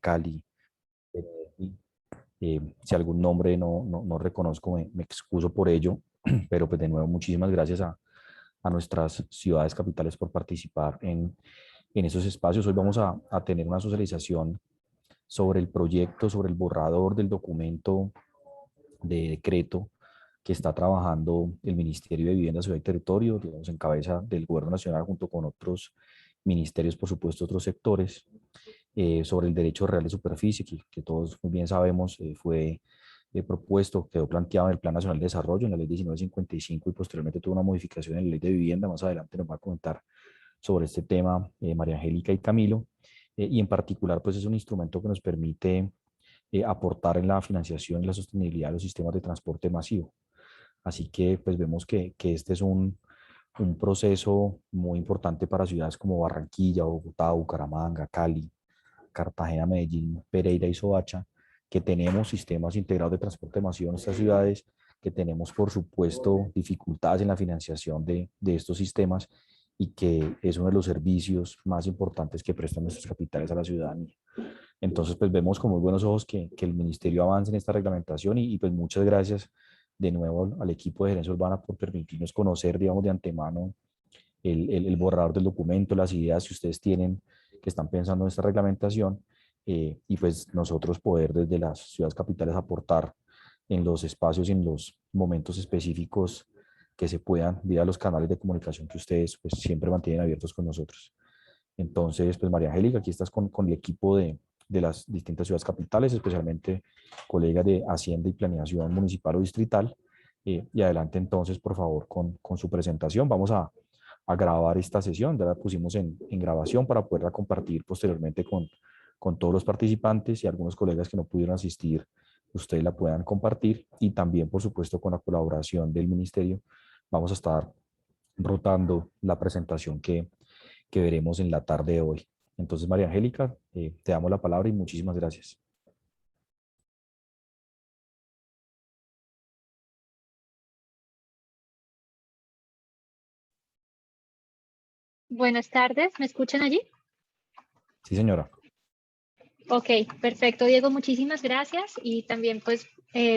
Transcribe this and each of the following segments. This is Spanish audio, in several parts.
Cali. Si algún nombre no reconozco, me excuso por ello, pero pues de nuevo muchísimas gracias a nuestras ciudades capitales por participar en esos espacios. Hoy vamos a tener una socialización sobre el proyecto, sobre el borrador del documento de decreto que está trabajando el Ministerio de Vivienda, Ciudad y Territorio, digamos, en cabeza del Gobierno Nacional junto con otros ministerios, por supuesto, otros sectores, sobre el derecho real de superficie, que todos muy bien sabemos fue propuesto, quedó planteado en el Plan Nacional de Desarrollo, en la Ley 1955 y posteriormente tuvo una modificación en la Ley de Vivienda. Más adelante nos va a comentar sobre este tema María Angélica y Camilo. Y en particular, pues es un instrumento que nos permite aportar en la financiación y la sostenibilidad de los sistemas de transporte masivo. Así que pues vemos que este es un proceso muy importante para ciudades como Barranquilla, Bogotá, Bucaramanga, Cali, Cartagena, Medellín, Pereira y Soacha, que tenemos sistemas integrados de transporte masivo en estas ciudades, que tenemos, por supuesto, dificultades en la financiación de estos sistemas y que es uno de los servicios más importantes que prestan nuestras capitales a la ciudadanía. Entonces, pues vemos con muy buenos ojos que el ministerio avance en esta reglamentación y pues muchas gracias de nuevo al equipo de gerencia urbana por permitirnos conocer, digamos, de antemano el borrador del documento, las ideas que ustedes tienen, que están pensando en esta reglamentación, y pues nosotros poder desde las ciudades capitales aportar en los espacios y en los momentos específicos que se puedan, vía los canales de comunicación que ustedes pues siempre mantienen abiertos con nosotros. Entonces, pues María Angélica, aquí estás con el equipo de las distintas ciudades capitales, especialmente colegas de Hacienda y Planeación Municipal o Distrital. Y adelante entonces, por favor, con su presentación. Vamos a grabar esta sesión, ya la pusimos en grabación para poderla compartir posteriormente con todos los participantes y algunos colegas que no pudieron asistir, ustedes la puedan compartir y también, por supuesto, con la colaboración del ministerio, vamos a estar rotando la presentación que veremos en la tarde de hoy. Entonces, María Angélica, te damos la palabra y muchísimas gracias. Buenas tardes, ¿me escuchan allí? Sí, señora. Ok, perfecto, Diego, muchísimas gracias y también pues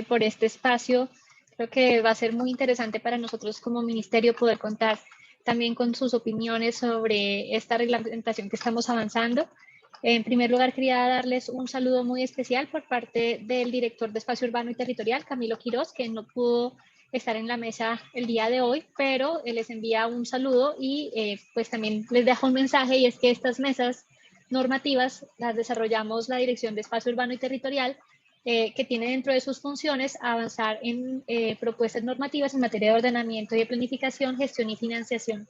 por este espacio. Creo que va a ser muy interesante para nosotros como ministerio poder contar también con sus opiniones sobre esta reglamentación que estamos avanzando. En primer lugar, quería darles un saludo muy especial por parte del director de Espacio Urbano y Territorial, Camilo Quirós, que no pudo estar en la mesa el día de hoy, pero les envía un saludo y pues también les dejo un mensaje, y es que estas mesas normativas las desarrollamos la Dirección de Espacio Urbano y Territorial, que tiene dentro de sus funciones avanzar en propuestas normativas en materia de ordenamiento y de planificación, gestión y financiación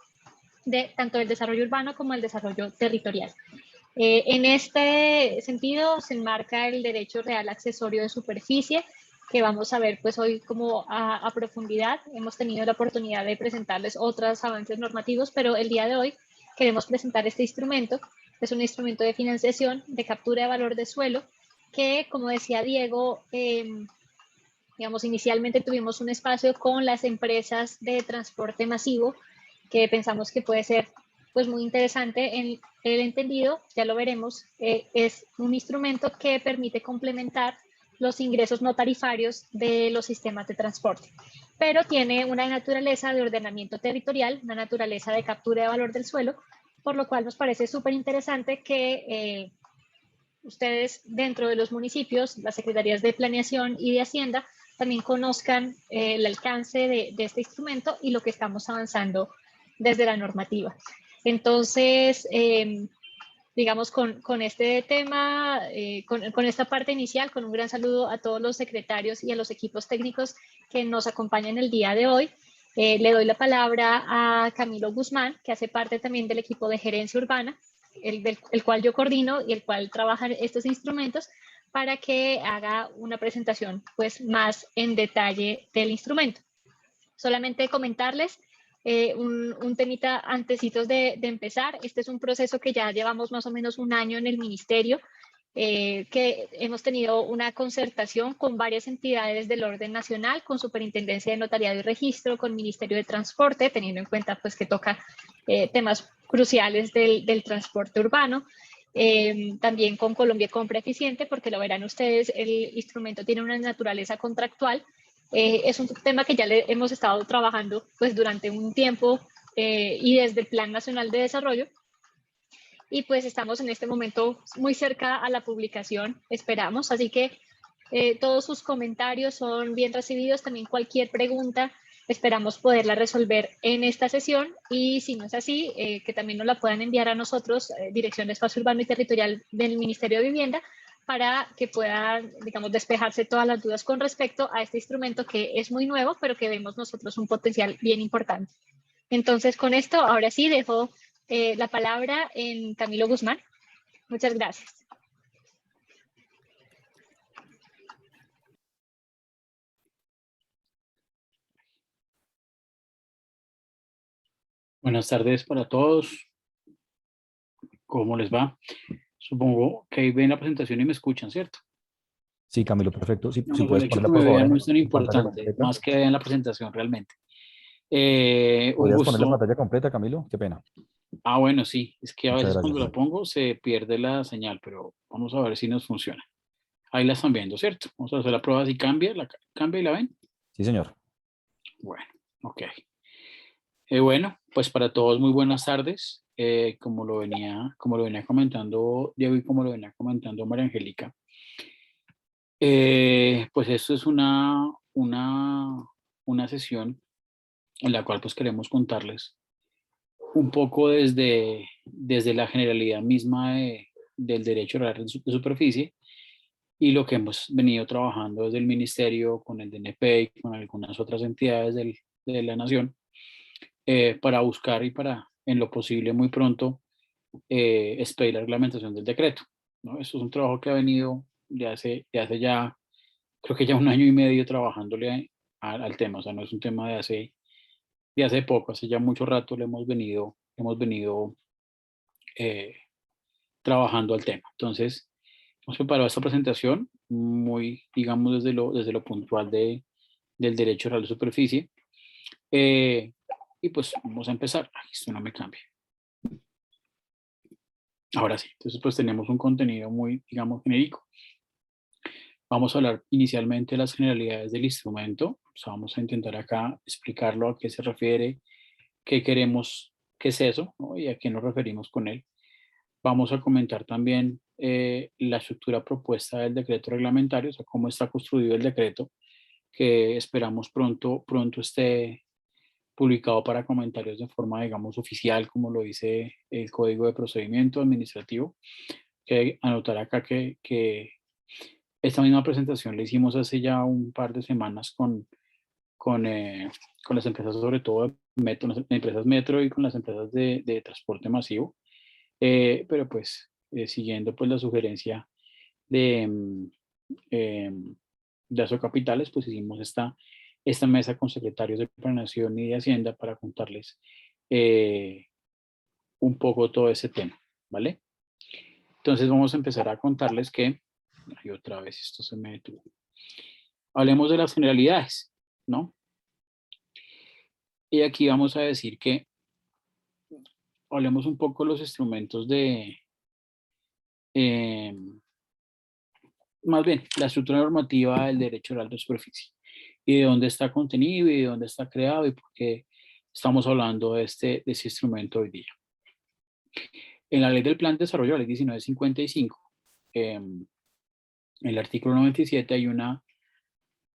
de tanto el desarrollo urbano como el desarrollo territorial. En este sentido se enmarca el derecho real accesorio de superficie, que vamos a ver pues hoy como a profundidad. Hemos tenido la oportunidad de presentarles otros avances normativos, pero el día de hoy queremos presentar este instrumento. Es un instrumento de financiación, de captura de valor de suelo, que, como decía Diego, digamos, inicialmente tuvimos un espacio con las empresas de transporte masivo, que pensamos que puede ser pues muy interesante. En el entendido, ya lo veremos, es un instrumento que permite complementar los ingresos no tarifarios de los sistemas de transporte, pero tiene una naturaleza de ordenamiento territorial, una naturaleza de captura de valor del suelo, por lo cual nos parece súper interesante que ustedes dentro de los municipios, las secretarías de planeación y de Hacienda, también conozcan el alcance de este instrumento y lo que estamos avanzando desde la normativa. Entonces, digamos, con este tema, con esta parte inicial, con un gran saludo a todos los secretarios y a los equipos técnicos que nos acompañan el día de hoy. Le doy la palabra a Camilo Guzmán, que hace parte también del equipo de gerencia urbana, el cual yo coordino y el cual trabaja estos instrumentos, para que haga una presentación pues más en detalle del instrumento. Solamente comentarles un temita antecitos de empezar. Este es un proceso que ya llevamos más o menos un año en el ministerio, que hemos tenido una concertación con varias entidades del orden nacional, con Superintendencia de Notariado y Registro, con Ministerio de Transporte, teniendo en cuenta pues que toca temas cruciales del transporte urbano. también con Colombia Compra Eficiente, porque lo verán ustedes, el instrumento tiene una naturaleza contractual. Es un tema que ya le hemos estado trabajando pues durante un tiempo y desde el Plan Nacional de Desarrollo. Y pues estamos en este momento muy cerca a la publicación, esperamos. Así que todos sus comentarios son bien recibidos. También cualquier pregunta esperamos poderla resolver en esta sesión, y si no es así, que también nos la puedan enviar a nosotros, Dirección de Espacio Urbano y Territorial del Ministerio de Vivienda, para que puedan, digamos, despejarse todas las dudas con respecto a este instrumento que es muy nuevo, pero que vemos nosotros un potencial bien importante. Entonces, con esto, ahora sí, dejo la palabra en Camilo Guzmán. Muchas gracias. Buenas tardes para todos. ¿Cómo les va? Supongo que ahí ven la presentación y me escuchan, ¿cierto? Sí, Camilo, perfecto. Sí, si Digamos, el puedes hecho que ponerla, por me favor, vean no es tan en pantalla importante, completa. más que vean la presentación realmente. Un ¿Podrías poner la gusto. pantalla completa, Camilo? Qué pena. Bueno, sí, es que a Muchas veces cuando gracias. la pongo se pierde la señal, pero vamos a ver si nos funciona. Ahí la están viendo, ¿cierto? Vamos a hacer la prueba si cambia, cambia y la ven. Sí, señor. Bueno, ok. Bueno, pues para todos muy buenas tardes. Como lo venía comentando Diego y como lo venía comentando María Angélica. Pues esto es una sesión en la cual pues queremos contarles un poco desde la generalidad misma del derecho oral de superficie y lo que hemos venido trabajando desde el ministerio con el DNP y con algunas otras entidades de la nación, para buscar y para en lo posible muy pronto expedir la reglamentación del decreto, ¿no? Esto es un trabajo que ha venido de hace ya, creo que ya un año y medio trabajándole al tema. O sea, no es un tema de hace poco, hace ya mucho rato le hemos venido eh, trabajando al tema. Entonces, hemos preparado esta presentación muy, digamos, desde lo puntual del derecho oral de superficie. Y pues vamos a empezar. Ay, esto no me cambia. Ahora sí, entonces pues tenemos un contenido muy, digamos, genérico. Vamos a hablar inicialmente de las generalidades del instrumento. O sea, vamos a intentar acá explicarlo, a qué se refiere, qué queremos, qué es eso, ¿no? Y a qué nos referimos con él. Vamos a comentar también la estructura propuesta del decreto reglamentario, o sea, cómo está construido el decreto, que esperamos pronto esté publicado para comentarios de forma, digamos, oficial, como lo dice el Código de Procedimiento Administrativo. Que anotar acá que esta misma presentación la hicimos hace ya un par de semanas con, eh, con las empresas, sobre todo de metro, las empresas metro y con las empresas de transporte masivo. Pero pues siguiendo pues la sugerencia de, eh, de Asocapitales, pues hicimos esta mesa con secretarios de Planeación y de Hacienda para contarles un poco todo ese tema, ¿vale? Entonces vamos a empezar a contarles que, y otra vez esto se me detuvo. Hablemos de las generalidades, ¿no? Y aquí vamos a decir que hablemos un poco de los instrumentos eh, más bien, la estructura normativa del derecho oral de superficie y de dónde está contenido y de dónde está creado y por qué estamos hablando de este instrumento hoy día. En la ley del Plan de Desarrollo, la ley 1955, en el artículo 97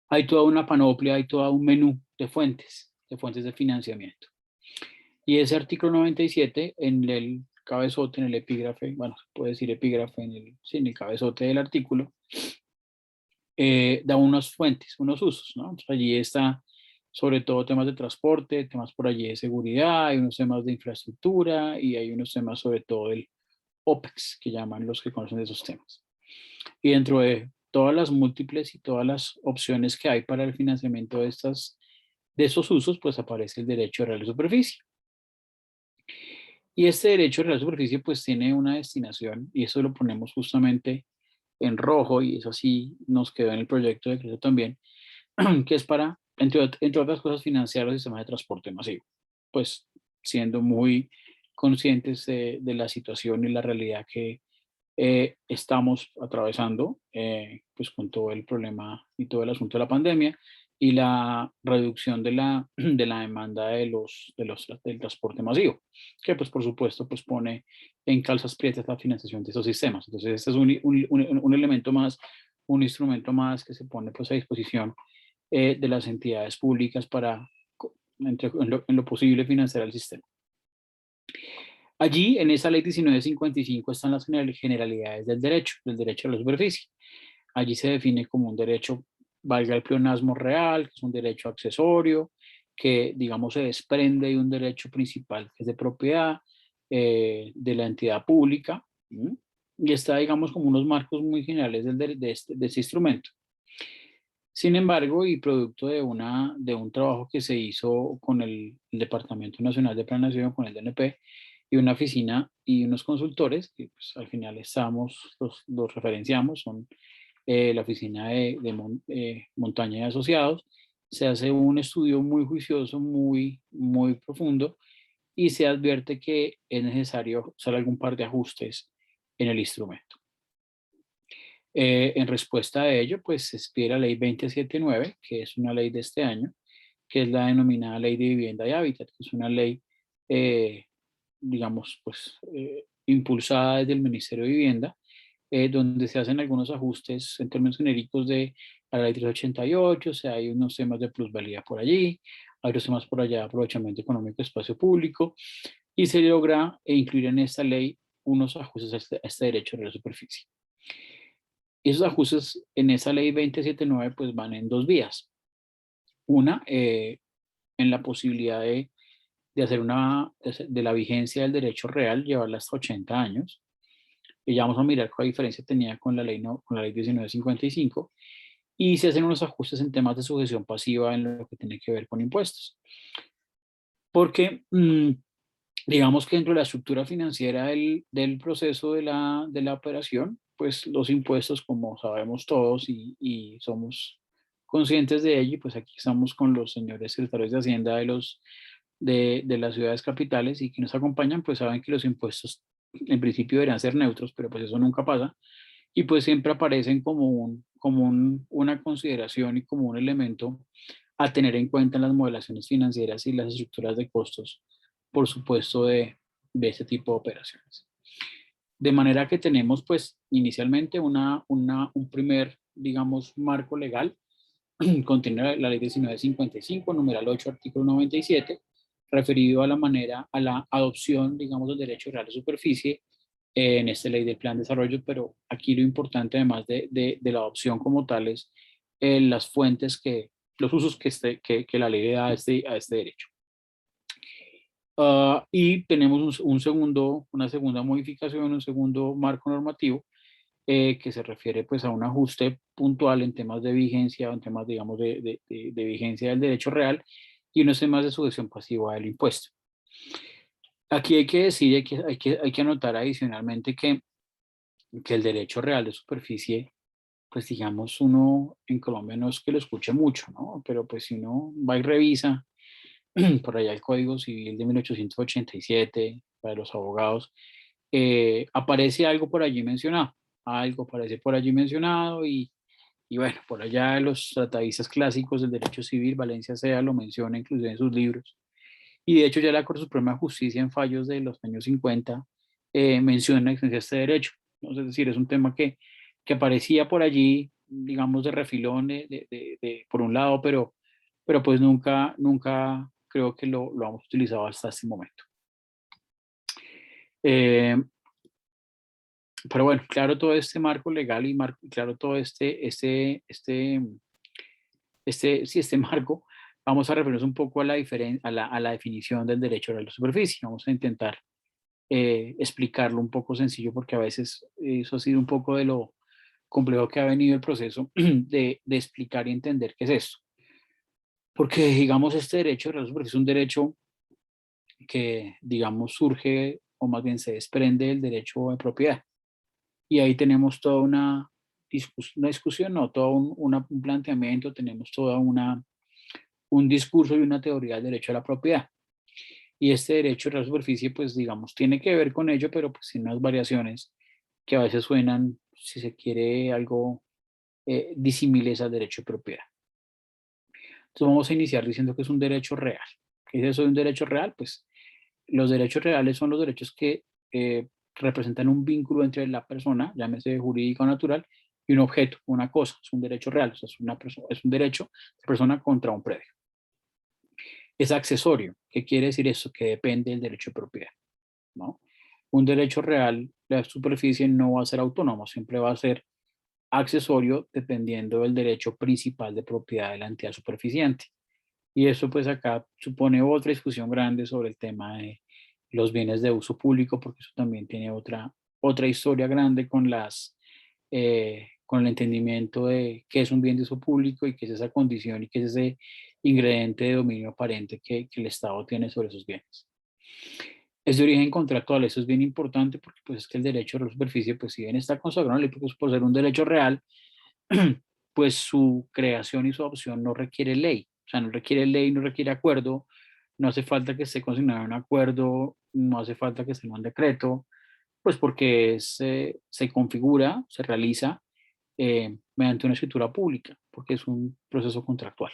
hay toda una panoplia, hay todo un menú de fuentes de financiamiento. Y ese artículo 97 en el cabezote, en el epígrafe, bueno, se puede decir epígrafe en el cabezote del artículo, da unas fuentes, unos usos, ¿no? Entonces, allí está sobre todo temas de transporte, temas por allí de seguridad, hay unos temas de infraestructura y hay unos temas sobre todo del OPEX, que llaman los que conocen de esos temas. Y dentro de todas las múltiples y todas las opciones que hay para el financiamiento de esos usos, pues aparece el derecho de real de superficie. Y este derecho de real de superficie pues tiene una destinación, y eso lo ponemos justamente en rojo, y eso sí nos quedó en el proyecto de decreto también, que es para, entre otras cosas, financiar los sistemas de transporte masivo. Pues siendo muy conscientes de la situación y la realidad estamos atravesando pues con todo el problema y todo el asunto de la pandemia y la reducción de la demanda del transporte masivo, que pues por supuesto pues pone en calzas prietas la financiación de esos sistemas. Entonces este es un elemento más, un instrumento más que se pone pues a disposición de las entidades públicas para en lo posible financiar el sistema. Allí, en esa ley 1955, están las generalidades del derecho a la superficie. Allí se define como un derecho, valga el pleonasmo real, que es un derecho accesorio, que, digamos, se desprende de un derecho principal, que es de propiedad de la entidad pública, ¿sí? Y está, digamos, como unos marcos muy generales de este instrumento. Sin embargo, y producto de un trabajo que se hizo con el Departamento Nacional de Planeación, con el DNP, y una oficina y unos consultores, que pues, al final los referenciamos, son la oficina de Montaña y Asociados. Se hace un estudio muy juicioso, muy profundo, y se advierte que es necesario hacer algún par de ajustes en el instrumento. En respuesta a ello, pues se expide la ley 2079, que es una ley de este año, que es la denominada Ley de Vivienda y Hábitat, que es una ley, digamos, pues impulsada desde el Ministerio de Vivienda, donde se hacen algunos ajustes en términos genéricos de la ley 388, o sea, hay unos temas de plusvalía por allí, hay otros temas por allá de aprovechamiento económico de espacio público, y se logra incluir en esta ley unos ajustes a este derecho de la superficie. Esos ajustes en esa ley 2079 pues van en dos vías. Una, en la posibilidad de hacer de la vigencia del derecho real, llevarla hasta 80 años. Y ya vamos a mirar cuál diferencia tenía con la ley 1955. Y se hacen unos ajustes en temas de sujeción pasiva en lo que tiene que ver con impuestos. Porque digamos que dentro de la estructura financiera del proceso de la operación, pues los impuestos, como sabemos todos y somos conscientes de ello, pues aquí estamos con los señores secretarios de Hacienda de las ciudades capitales y que nos acompañan, pues saben que los impuestos en principio deberían ser neutros, pero pues eso nunca pasa. Y pues siempre aparecen una consideración y como un elemento a tener en cuenta en las modelaciones financieras y las estructuras de costos, por supuesto, de este tipo de operaciones. De manera que tenemos, pues, inicialmente un primer, digamos, marco legal, contiene la ley 1955, numeral 8, artículo 97, referido a la adopción, digamos, del derecho real de superficie en esta ley del plan de desarrollo, pero aquí lo importante, además de la adopción como tal, es las fuentes los usos que la ley le da a este derecho. Y tenemos una segunda modificación, un segundo marco normativo que se refiere pues a un ajuste puntual en temas de vigencia, en temas digamos de vigencia del derecho real y unos temas de sujeción pasiva del impuesto. Aquí hay que decir, hay que anotar adicionalmente que el derecho real de superficie, pues digamos uno en Colombia no es que lo escuche mucho, ¿no? Pero pues si uno va y revisa por allá el Código Civil de 1887 para los abogados, aparece algo por allí mencionado, algo aparece por allí mencionado y bueno, por allá los tratadistas clásicos del derecho civil, Valencia Sea lo menciona inclusive en sus libros, y de hecho ya la Corte Suprema de Justicia en fallos de los años 50 menciona este derecho. ¿No? Es decir, es un tema que aparecía por allí, digamos, de refilón por un lado, pero pues nunca creo que lo hemos utilizado hasta este momento. Pero bueno, claro todo este marco legal y claro todo este marco, vamos a referirnos un poco a la definición del derecho a la superficie. Vamos a intentar explicarlo un poco sencillo porque a veces eso ha sido un poco de lo complejo que ha venido el proceso de explicar y entender qué es esto. Porque, digamos, este derecho a la superficie es un derecho que, digamos, surge o más bien se desprende del derecho de propiedad. Y ahí tenemos toda una discusión, no, todo un planteamiento, tenemos toda un discurso y una teoría del derecho a la propiedad. Y este derecho a la superficie, pues digamos, tiene que ver con ello, pero pues sin unas variaciones que a veces suenan, si se quiere, algo disímiles al derecho de propiedad. Entonces vamos a iniciar diciendo que es un derecho real. ¿Qué es eso de un derecho real? Pues los derechos reales son los derechos que representan un vínculo entre la persona, llámese jurídica o natural, y un objeto, una cosa. Es un derecho real, o sea, es un derecho de persona contra un predio. Es accesorio. ¿Qué quiere decir eso? Que depende del derecho de propiedad, ¿no? Un derecho real, la superficie no va a ser autónomo, siempre va a ser accesorio dependiendo del derecho principal de propiedad de la entidad superficiente. Y eso pues acá supone otra discusión grande sobre el tema de los bienes de uso público, porque eso también tiene otra historia grande con el entendimiento de qué es un bien de uso público y qué es esa condición y qué es ese ingrediente de dominio aparente que el Estado tiene sobre esos bienes. Es de origen contractual, eso es bien importante porque pues es que el derecho a la superficie, pues si bien está consagrado en la ley, pues, por ser un derecho real, pues su creación y su adopción no requiere ley, o sea, no requiere ley, no requiere acuerdo, no hace falta que esté consignado en un acuerdo, no hace falta que esté en un decreto, pues porque se configura, se realiza mediante una escritura pública, porque es un proceso contractual,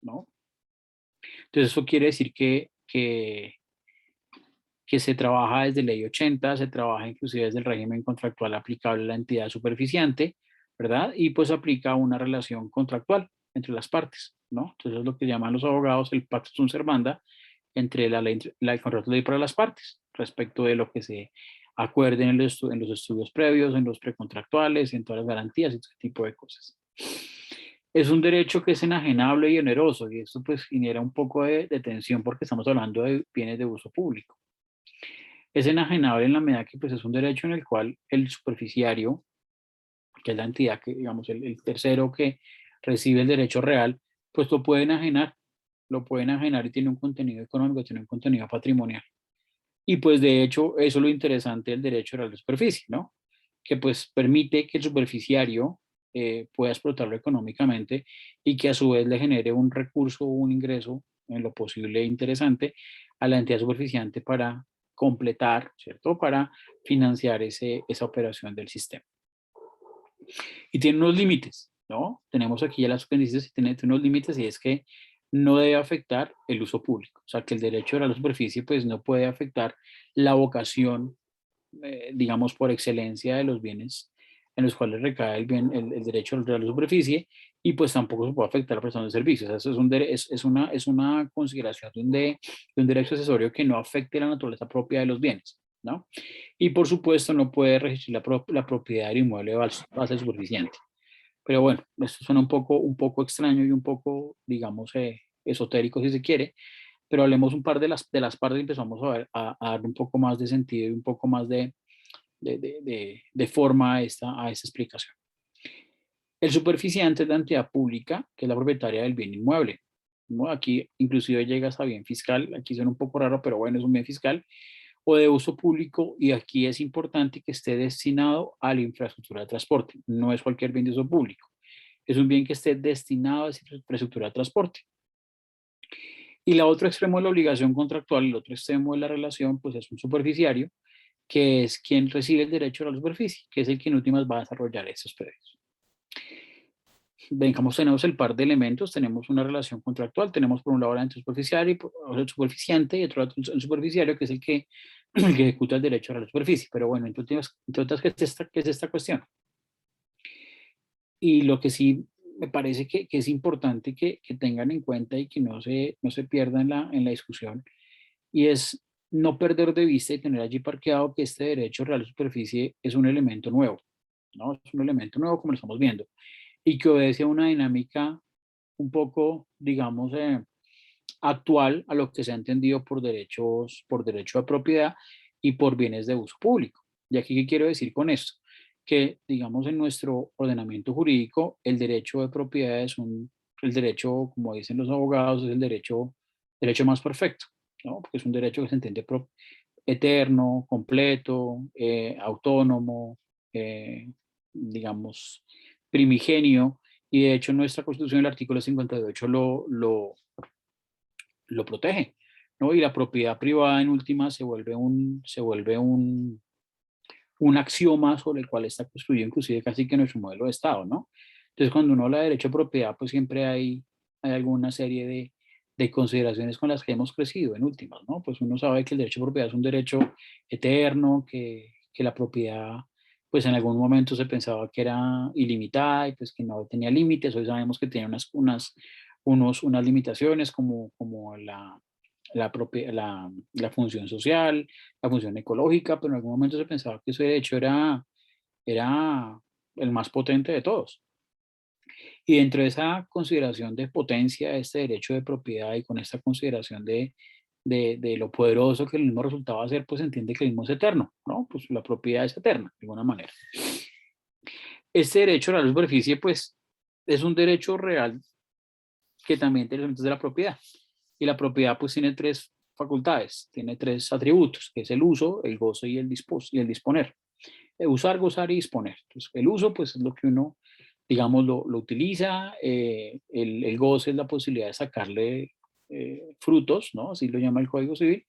¿no? Entonces eso quiere decir que se trabaja desde ley 80, se trabaja inclusive desde el régimen contractual aplicable a la entidad superficiante, ¿verdad? Y pues aplica una relación contractual entre las partes, ¿no? Entonces es lo que llaman los abogados el pacta sunt servanda entre el contrato de ley para las partes respecto de lo que se acuerden en los estudios previos, en los precontractuales, en todas las garantías y todo ese tipo de cosas. Es un derecho que es enajenable y oneroso y esto pues genera un poco de tensión porque estamos hablando de bienes de uso público. Es enajenable en la medida que pues, es un derecho en el cual el superficiario, que es la entidad que, digamos, el tercero que recibe el derecho real, pues lo pueden enajenar y tiene un contenido económico, tiene un contenido patrimonial. Y pues de hecho, eso es lo interesante del derecho real de superficie, ¿no? Que pues permite que el superficiario pueda explotarlo económicamente y que a su vez le genere un recurso o un ingreso en lo posible interesante a la entidad superficiante para completar, ¿cierto? Para financiar esa operación del sistema. Y tiene unos límites, ¿no? Tenemos aquí ya las apéndices y tiene unos límites y es que no debe afectar el uso público. O sea, que el derecho a la superficie pues no puede afectar la vocación, digamos, por excelencia de los bienes en los cuales recae el derecho a la superficie y pues tampoco se puede afectar a la prestación de servicios. O sea, eso es una consideración de un derecho accesorio que no afecte la naturaleza propia de los bienes, ¿no? Y por supuesto no puede registrar la propiedad del inmueble va a ser suficiente. Pero bueno, esto suena un poco extraño y un poco, digamos, esotérico si se quiere, pero hablemos un par de las partes y empezamos a dar un poco más de sentido y un poco más de forma a esta explicación. El superficiante es la entidad pública, que es la propietaria del bien inmueble, ¿no? Aquí inclusive llega hasta bien fiscal, aquí suena un poco raro, pero bueno, es un bien fiscal, o de uso público, y aquí es importante que esté destinado a la infraestructura de transporte, no es cualquier bien de uso público, es un bien que esté destinado a esa infraestructura de transporte. Y la otro extremo de la obligación contractual, el otro extremo de la relación, pues es un superficiario, que es quien recibe el derecho a la superficie, que es el que en últimas va a desarrollar esos predios. Vengamos, tenemos el par de elementos, tenemos una relación contractual, tenemos por un lado el superficiario, el superficiante, y otro lado el superficiario, que es el que ejecuta el derecho a la superficie. Pero bueno, entre otras, ¿qué es esta cuestión? Y lo que sí me parece que es importante que tengan en cuenta y que no se pierda en la discusión, y es no perder de vista y tener allí parqueado que este derecho real de superficie es un elemento nuevo, ¿no? Es un elemento nuevo como lo estamos viendo, y que obedece a una dinámica un poco, digamos, actual a lo que se ha entendido por derecho de propiedad y por bienes de uso público. ¿Y aquí qué quiero decir con esto? Que, digamos, en nuestro ordenamiento jurídico, el derecho de propiedad el derecho, como dicen los abogados, es el derecho más perfecto, ¿no? Porque es un derecho que se entiende eterno, completo, autónomo, digamos, primigenio, y de hecho nuestra Constitución, el artículo 58 lo protege, ¿no? Y la propiedad privada en última se vuelve un un axioma sobre el cual está construido inclusive casi que nuestro modelo de Estado, ¿no? Entonces, cuando uno habla de derecho de propiedad, pues siempre hay alguna serie de consideraciones con las que hemos crecido en últimas, ¿no? Pues uno sabe que el derecho de propiedad es un derecho eterno, que la propiedad, pues en algún momento se pensaba que era ilimitada y pues que no tenía límites. Hoy sabemos que tiene unas limitaciones como la función social, la función ecológica, pero en algún momento se pensaba que ese derecho era el más potente de todos. Y dentro de esa consideración de potencia de este derecho de propiedad y con esta consideración de lo poderoso que el mismo resultaba ser, pues entiende que el mismo es eterno, ¿no? Pues la propiedad es eterna, de alguna manera. Este derecho a la superficie, pues, es un derecho real que también tiene elementos de la propiedad. Y la propiedad, pues, tiene tres facultades, tiene tres atributos, que es el uso, el goce y el disponer. Usar, gozar y disponer. Entonces, el uso, pues, es lo que uno, digamos, lo utiliza. El goce es la posibilidad de sacarle frutos, ¿no? Así lo llama el Código Civil.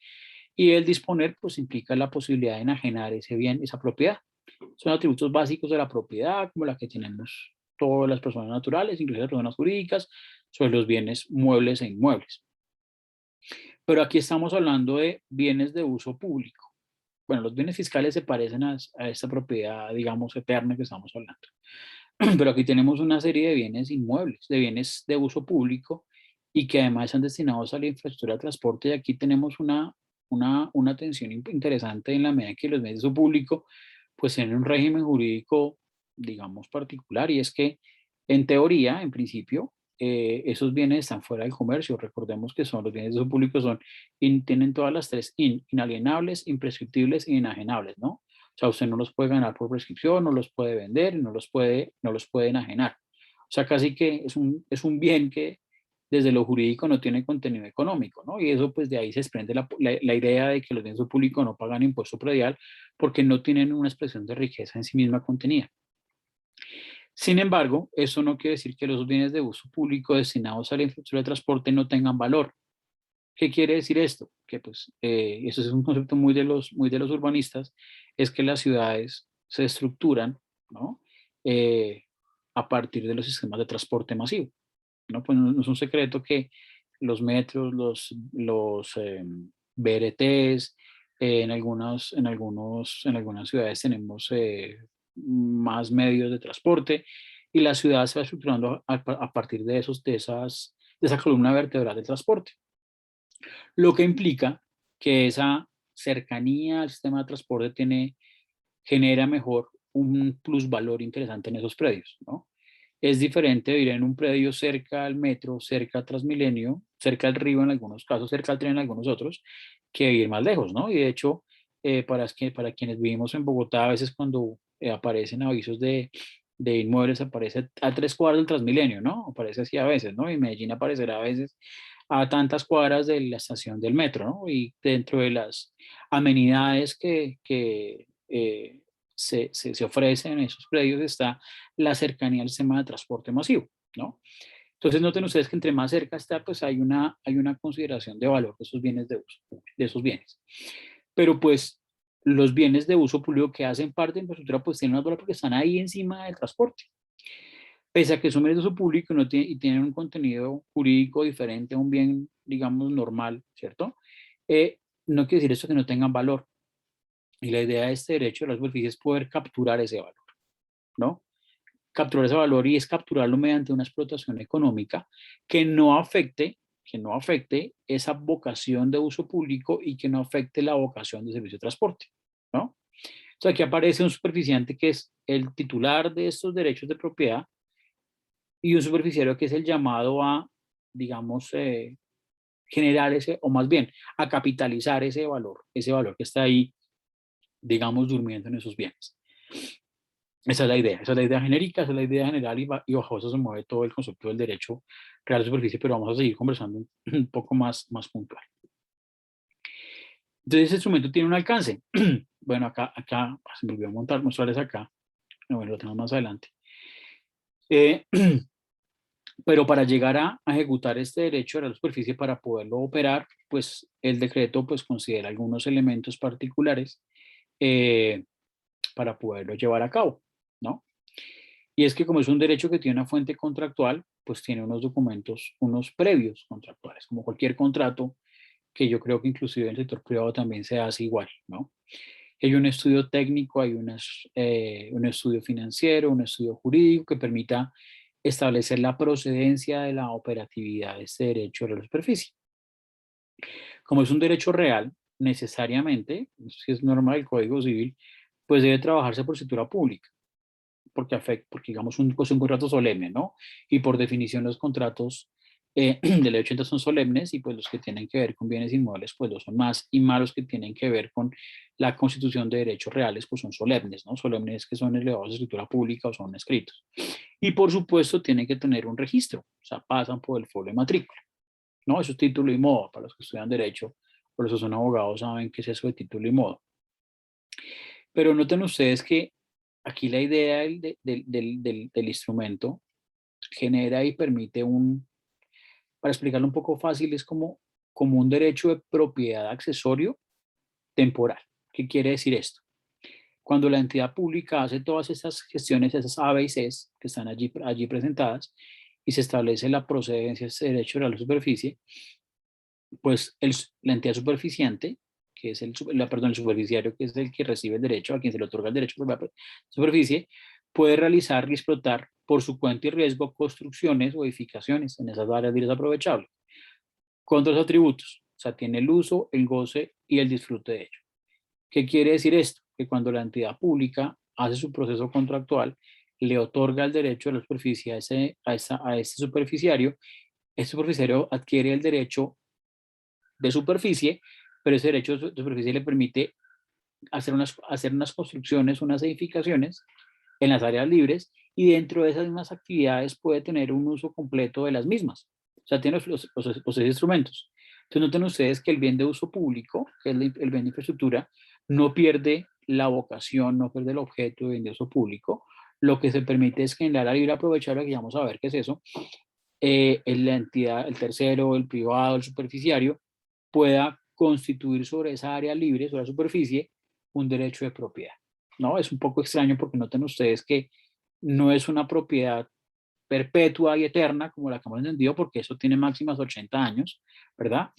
Y el disponer, pues, implica la posibilidad de enajenar ese bien, esa propiedad. Son atributos básicos de la propiedad, como la que tenemos todas las personas naturales, incluso las personas jurídicas, sobre los bienes muebles e inmuebles. Pero aquí estamos hablando de bienes de uso público. Bueno, los bienes fiscales se parecen a esta propiedad, digamos, eterna que estamos hablando. Pero aquí tenemos una serie de bienes inmuebles, de bienes de uso público y que además están destinados a la infraestructura de transporte. Y aquí tenemos una tensión interesante en la medida que los bienes de uso público pues tienen un régimen jurídico, digamos, particular. Y es que, en teoría, en principio, esos bienes están fuera del comercio. Recordemos que son los bienes de uso público, tienen todas las tres, inalienables, imprescriptibles e inajenables, ¿no? O sea, usted no los puede ganar por prescripción, no los puede vender, no los puede enajenar. O sea, casi que es un bien que desde lo jurídico no tiene contenido económico, ¿no? Y eso, pues de ahí se desprende la idea de que los bienes de uso público no pagan impuesto predial porque no tienen una expresión de riqueza en sí misma contenida. Sin embargo, eso no quiere decir que los bienes de uso público destinados a la infraestructura de transporte no tengan valor. ¿Qué quiere decir esto? Que pues eso es un concepto muy de los urbanistas, es que las ciudades se estructuran, ¿no? A partir de los sistemas de transporte masivo, ¿no? Pues no es un secreto que los metros, los BRTs, en algunas ciudades tenemos más medios de transporte y la ciudad se va estructurando a partir de esa columna vertebral del transporte. Lo que implica que esa cercanía al sistema de transporte genera mejor un plusvalor interesante en esos predios, ¿no? Es diferente vivir en un predio cerca al metro, cerca a Transmilenio, cerca al río en algunos casos, cerca al tren en algunos otros, que vivir más lejos, ¿no? Y de hecho, para quienes vivimos en Bogotá, a veces cuando aparecen avisos de inmuebles, aparece a 3 cuadras del Transmilenio, ¿no? Aparece así a veces, ¿no? Y Medellín aparecerá a veces a tantas cuadras de la estación del metro, ¿no? Y dentro de las amenidades que se ofrecen en esos predios está la cercanía al sistema de transporte masivo, ¿no? Entonces noten ustedes que entre más cerca está, pues hay una consideración de valor de esos bienes de uso, de esos bienes. Pero pues los bienes de uso público que hacen parte de infraestructura pues tienen más valor porque están ahí encima del transporte. Pese a que son bienes de uso público y tienen un contenido jurídico diferente a un bien, digamos, normal, ¿cierto? No quiere decir eso que no tengan valor. Y la idea de este derecho de la superficie es poder capturar ese valor, ¿no? Capturar ese valor y es capturarlo mediante una explotación económica que no afecte esa vocación de uso público y que no afecte la vocación de servicio de transporte, ¿no? O sea, aquí aparece un superficiante que es el titular de estos derechos de propiedad y un superficiario que es el llamado a, digamos, generar o más bien, a capitalizar ese valor que está ahí, digamos, durmiendo en esos bienes. Esa es la idea genérica, esa es la idea general y bajo eso se mueve todo el concepto del derecho real de superficie, pero vamos a seguir conversando un poco más puntual. Entonces, ese instrumento tiene un alcance. Bueno, acá se me olvidó mostrarles acá. Bueno, lo tenemos más adelante. Pero para llegar a ejecutar este derecho de la superficie, para poderlo operar, pues el decreto pues considera algunos elementos particulares para poderlo llevar a cabo, ¿no? Y es que como es un derecho que tiene una fuente contractual, pues tiene unos documentos, unos previos contractuales, como cualquier contrato, que yo creo que inclusive en el sector privado también se hace igual, ¿no? Hay un estudio técnico, hay un estudio financiero, un estudio jurídico que permita establecer la procedencia de la operatividad de este derecho de la superficie. Como es un derecho real, necesariamente, si es norma del Código Civil, pues debe trabajarse por escritura pública, porque afecta, porque digamos es un contrato solemne, ¿no? Y por definición los contratos de ley 80 son solemnes y pues los que tienen que ver con bienes inmuebles pues lo son más, y más los que tienen que ver con la constitución de derechos reales pues son solemnes, ¿no? Solemnes que son elevados de escritura pública o son escritos. Y por supuesto tienen que tener un registro, o sea, pasan por el folio de matrícula, ¿no? Eso es título y modo, para los que estudian derecho, por eso son abogados, saben qué es eso de título y modo. Pero noten ustedes que aquí la idea del instrumento genera y permite para explicarlo un poco fácil, es como un derecho de propiedad accesorio temporal. ¿Qué quiere decir esto? Cuando la entidad pública hace todas estas gestiones, esas A, B y C que están allí presentadas, y se establece la procedencia de ese derecho a la superficie, pues la entidad superficiante, que es el superficiario, que es el que recibe el derecho, a quien se le otorga el derecho a la superficie, puede realizar y explotar por su cuenta y riesgo construcciones o edificaciones en esas áreas libres aprovechables, con dos atributos, o sea, tiene el uso, el goce y el disfrute de ello. ¿Qué quiere decir esto? Que cuando la entidad pública hace su proceso contractual, le otorga el derecho a la superficie a ese superficiario, ese superficiario adquiere el derecho de superficie, pero ese derecho de superficie le permite hacer unas construcciones, unas edificaciones en las áreas libres, y dentro de esas mismas actividades puede tener un uso completo de las mismas. O sea, tiene los instrumentos. Entonces noten ustedes que el bien de uso público, que es el bien de infraestructura, no pierde la vocación, no pierde el objeto de bien de uso público. Lo que se permite es que en la área libre aprovechable, que ya vamos a ver qué es eso, la entidad, el tercero, el privado, el superficiario, pueda constituir sobre esa área libre, sobre la superficie, un derecho de propiedad. ¿No? Es un poco extraño porque noten ustedes que no es una propiedad perpetua y eterna como la que hemos entendido, porque eso tiene máximas 80 años, ¿verdad?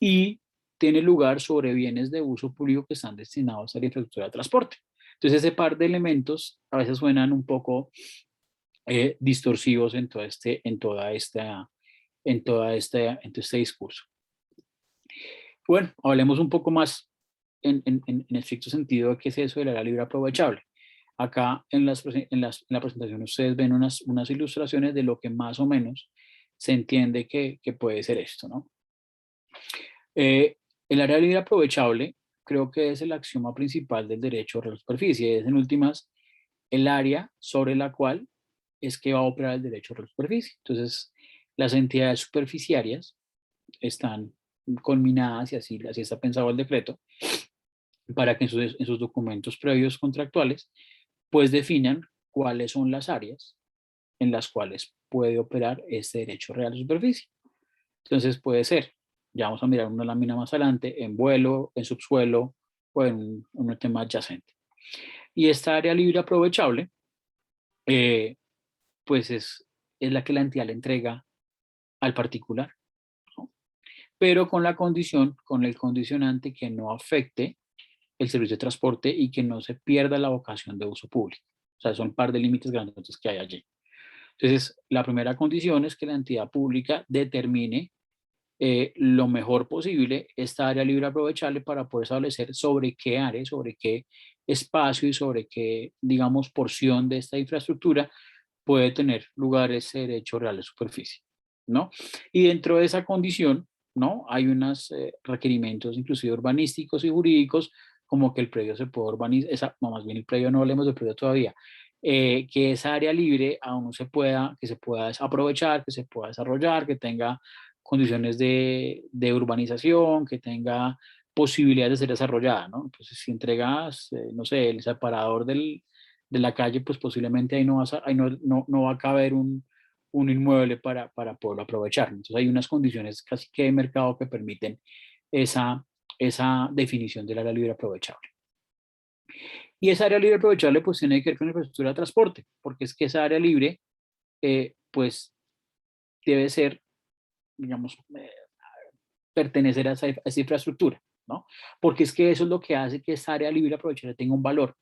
Y tiene lugar sobre bienes de uso público que están destinados a la infraestructura de transporte. Entonces ese par de elementos a veces suenan un poco distorsivos en todo este discurso. Bueno, hablemos un poco más en estricto sentido de qué es eso del área libre aprovechable. Acá en la presentación ustedes ven unas ilustraciones de lo que más o menos se entiende que puede ser esto, ¿no? El área libre aprovechable creo que es el axioma principal del derecho a la superficie. Es en últimas el área sobre la cual es que va a operar el derecho a la superficie. Entonces, las entidades superficiarias están conminadas, y así está pensado el decreto, para que en sus documentos previos contractuales pues definan cuáles son las áreas en las cuales puede operar este derecho real de superficie. Entonces puede ser, ya vamos a mirar una lámina más adelante, en vuelo, en subsuelo o en un tema adyacente. Y esta área libre aprovechable, pues es la que la entidad le entrega al particular, ¿no? Pero con la condición, con el condicionante que no afecte el servicio de transporte y que no se pierda la vocación de uso público. O sea, son un par de límites grandes que hay allí. Entonces, la primera condición es que la entidad pública determine lo mejor posible esta área libre aprovechable para poder establecer sobre qué área, sobre qué espacio y sobre qué, digamos, porción de esta infraestructura puede tener lugar ese derecho real de superficie, ¿no? Y dentro de esa condición, ¿no? Hay unos requerimientos inclusive urbanísticos y jurídicos, como que el predio se puede urbanizar, no, más bien el predio, no hablemos del predio todavía, que esa área libre aún que se pueda aprovechar, que se pueda desarrollar, que tenga condiciones de urbanización, que tenga posibilidades de ser desarrollada, ¿no? Entonces, si entregas, no sé, el separador de la calle, pues posiblemente ahí no va a caber un inmueble para poderlo aprovechar. Entonces hay unas condiciones casi que de mercado que permiten esa definición del área libre aprovechable. Y esa área libre aprovechable pues tiene que ver con la infraestructura de transporte, porque es que esa área libre pues debe ser, digamos, pertenecer a esa infraestructura, ¿no? Porque es que eso es lo que hace que esa área libre aprovechable tenga un valor,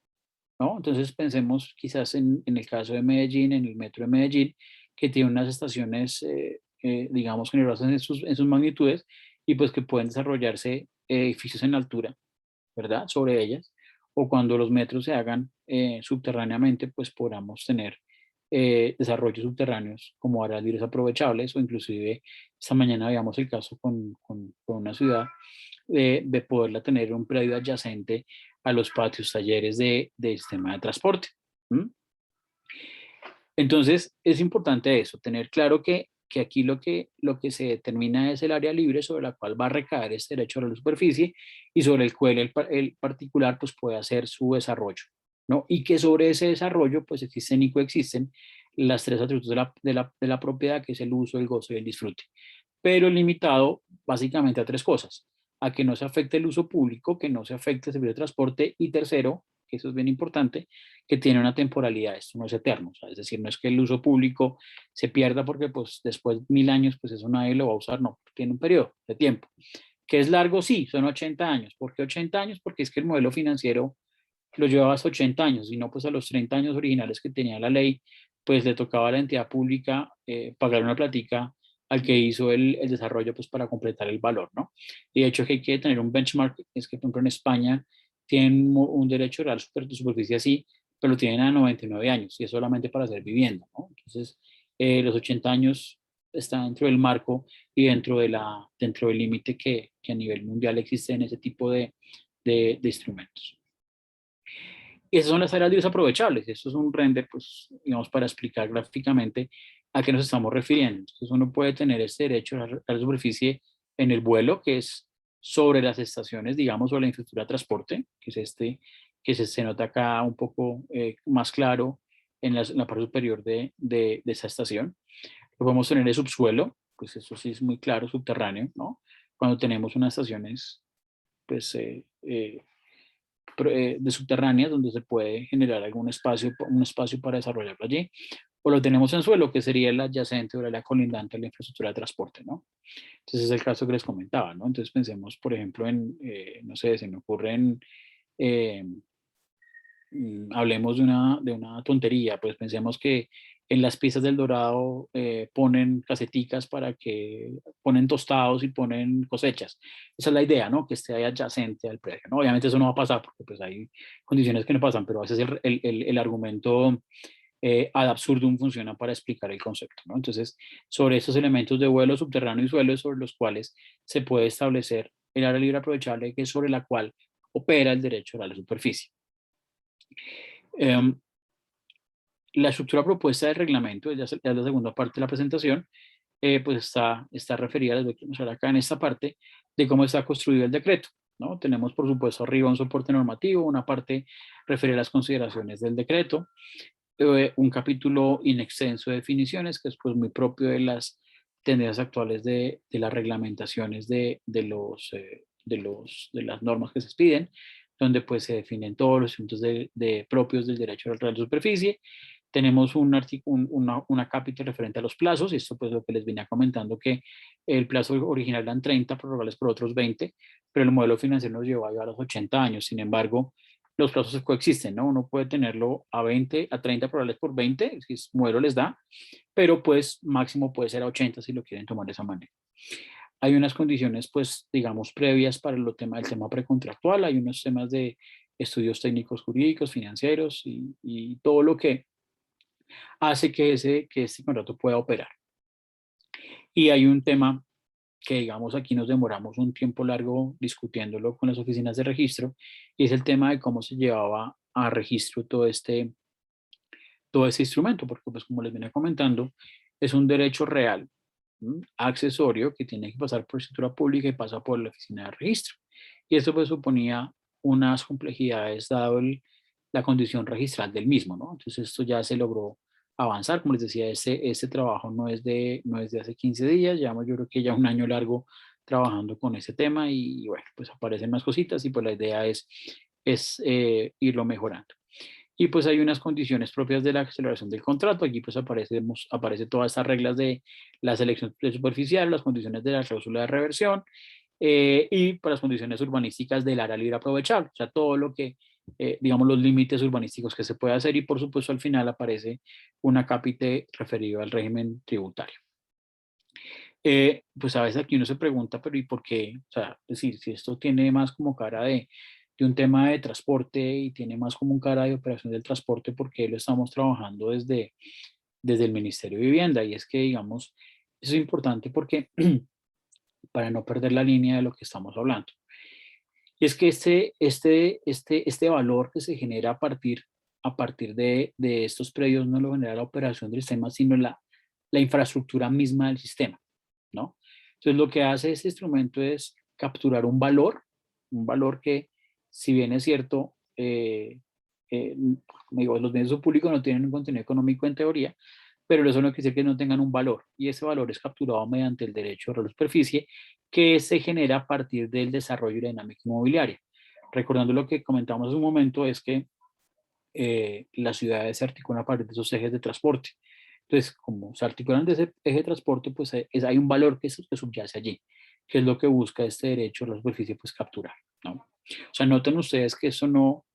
¿no? Entonces pensemos quizás en el caso de Medellín, en el metro de Medellín, que tiene unas estaciones, digamos, generosas en sus magnitudes y pues que pueden desarrollarse edificios en altura, ¿verdad? Sobre ellas, o cuando los metros se hagan subterráneamente, pues podamos tener desarrollos subterráneos como áreas libres aprovechables, o inclusive esta mañana veíamos el caso con una ciudad de poderla tener un predio adyacente a los patios, talleres de sistema de transporte. ¿Mm? Entonces, es importante eso, tener claro que aquí lo que se determina es el área libre sobre la cual va a recaer este derecho a la superficie y sobre el cual el particular pues, puede hacer su desarrollo, ¿no? Y que sobre ese desarrollo pues existen y coexisten las tres atributos de la propiedad, que es el uso, el gozo y el disfrute, pero limitado básicamente a tres cosas: a que no se afecte el uso público, que no se afecte el servicio de transporte, y tercero, que eso es bien importante, que tiene una temporalidad, esto no es eterno, o sea, es decir, no es que el uso público se pierda porque pues después de 1000 años pues eso nadie lo va a usar, no, tiene un periodo de tiempo. ¿Que es largo? Sí, son 80 años. ¿Por qué 80 años? Porque es que el modelo financiero lo llevaba hasta 80 años, y no pues a los 30 años originales que tenía la ley, pues le tocaba a la entidad pública pagar una platica al que hizo el desarrollo pues para completar el valor, ¿no? Y de hecho que hay que tener un benchmark, es que por ejemplo en España tienen un derecho real de superficie así, pero lo tienen a 99 años y es solamente para hacer vivienda, ¿no? Entonces los 80 años está dentro del marco y dentro del límite que a nivel mundial existe en ese tipo de instrumentos. Y esas son las áreas libres aprovechables. Esto es un render, pues, digamos, para explicar gráficamente a qué nos estamos refiriendo. Entonces, uno puede tener este derecho a la superficie en el vuelo, que es sobre las estaciones, digamos, o la infraestructura de transporte, que es este, que se nota acá un poco más claro en la parte superior de esa estación. Lo podemos tener en el subsuelo, pues eso sí es muy claro, subterráneo, ¿no? Cuando tenemos unas estaciones, pues, de subterráneas donde se puede generar algún espacio, un espacio para desarrollarlo allí, o lo tenemos en suelo, que sería el adyacente o la colindante a la infraestructura de transporte, ¿no? Entonces es el caso que les comentaba, ¿no? Entonces pensemos, por ejemplo, no sé, se me ocurre eh, hablemos de una tontería, pues pensemos que en las pistas del Dorado ponen caseticas para que ponen tostados y ponen cosechas. Esa es la idea, ¿no? Que esté ahí adyacente al predio, ¿no? Obviamente eso no va a pasar porque pues hay condiciones que no pasan, pero a veces el argumento ad absurdum funciona para explicar el concepto, ¿no? Entonces, sobre estos elementos de vuelo subterráneo y suelo, sobre los cuales se puede establecer el área libre aprovechable, que es sobre la cual opera el derecho a la superficie. Um, la estructura propuesta del reglamento, ya es la segunda parte de la presentación, pues está referida, les voy a mostrar acá en esta parte, de cómo está construido el decreto, ¿no? Tenemos, por supuesto, arriba un soporte normativo, una parte refiere a las consideraciones del decreto, un capítulo in extenso de definiciones, que es pues muy propio de las tendencias actuales de las reglamentaciones de las normas que se expiden, donde pues se definen todos los asuntos propios del derecho al real de superficie. Tenemos una capítulo referente a los plazos, y esto pues lo que les venía comentando, que el plazo original eran 30, prorrogables por otros 20, pero el modelo financiero nos llevó a los 80 años. Sin embargo, los plazos coexisten, ¿no? Uno puede tenerlo a 20, a 30 prorrogables por 20, si el modelo les da, pero pues máximo puede ser a 80 si lo quieren tomar de esa manera. Hay unas condiciones, pues, digamos, previas para el tema precontractual, hay unos temas de estudios técnicos jurídicos, financieros y todo lo que hace que este contrato pueda operar. Y hay un tema que, digamos, aquí nos demoramos un tiempo largo discutiéndolo con las oficinas de registro, y es el tema de cómo se llevaba a registro todo este instrumento, porque, pues, como les venía comentando, es un derecho real, accesorio, que tiene que pasar por escritura pública y pasa por la oficina de registro. Y esto pues suponía unas complejidades dado la condición registral del mismo, ¿no? Entonces esto ya se logró avanzar. Como les decía, este trabajo no es de hace 15 días, llevamos yo creo que ya un año largo trabajando con ese tema, y bueno, pues aparecen más cositas, y pues la idea es es irlo mejorando. Y pues hay unas condiciones propias de la celebración del contrato. Aquí pues aparece todas estas reglas de la selección superficial, las condiciones de la cláusula de reversión y para las condiciones urbanísticas del área libre aprovechable. O sea, todo lo que, digamos, los límites urbanísticos que se puede hacer y por supuesto al final aparece un acápite referido al régimen tributario. Pues a veces aquí uno se pregunta, pero ¿y por qué? O sea, es decir, si esto tiene más como cara de un tema de transporte y tiene más como un cara de operación del transporte, ¿por qué lo estamos trabajando desde el Ministerio de Vivienda? Y es que, digamos, eso es importante porque para no perder la línea de lo que estamos hablando. Y es que este valor que se genera a partir de estos predios no lo genera la operación del sistema, sino la infraestructura misma del sistema, ¿no? Entonces lo que hace este instrumento es capturar un valor que si bien es cierto, digo, los bienes públicos no tienen un contenido económico en teoría, pero eso no quiere decir que no tengan un valor, y ese valor es capturado mediante el derecho de superficie que se genera a partir del desarrollo y la dinámica inmobiliaria. Recordando lo que comentamos hace un momento, es que las ciudades se articulan a partir de esos ejes de transporte. Entonces, como se articulan de ese eje de transporte, pues hay un valor que subyace allí, que es lo que busca este derecho a la superficie, pues capturar, ¿no? O sea, noten ustedes que eso no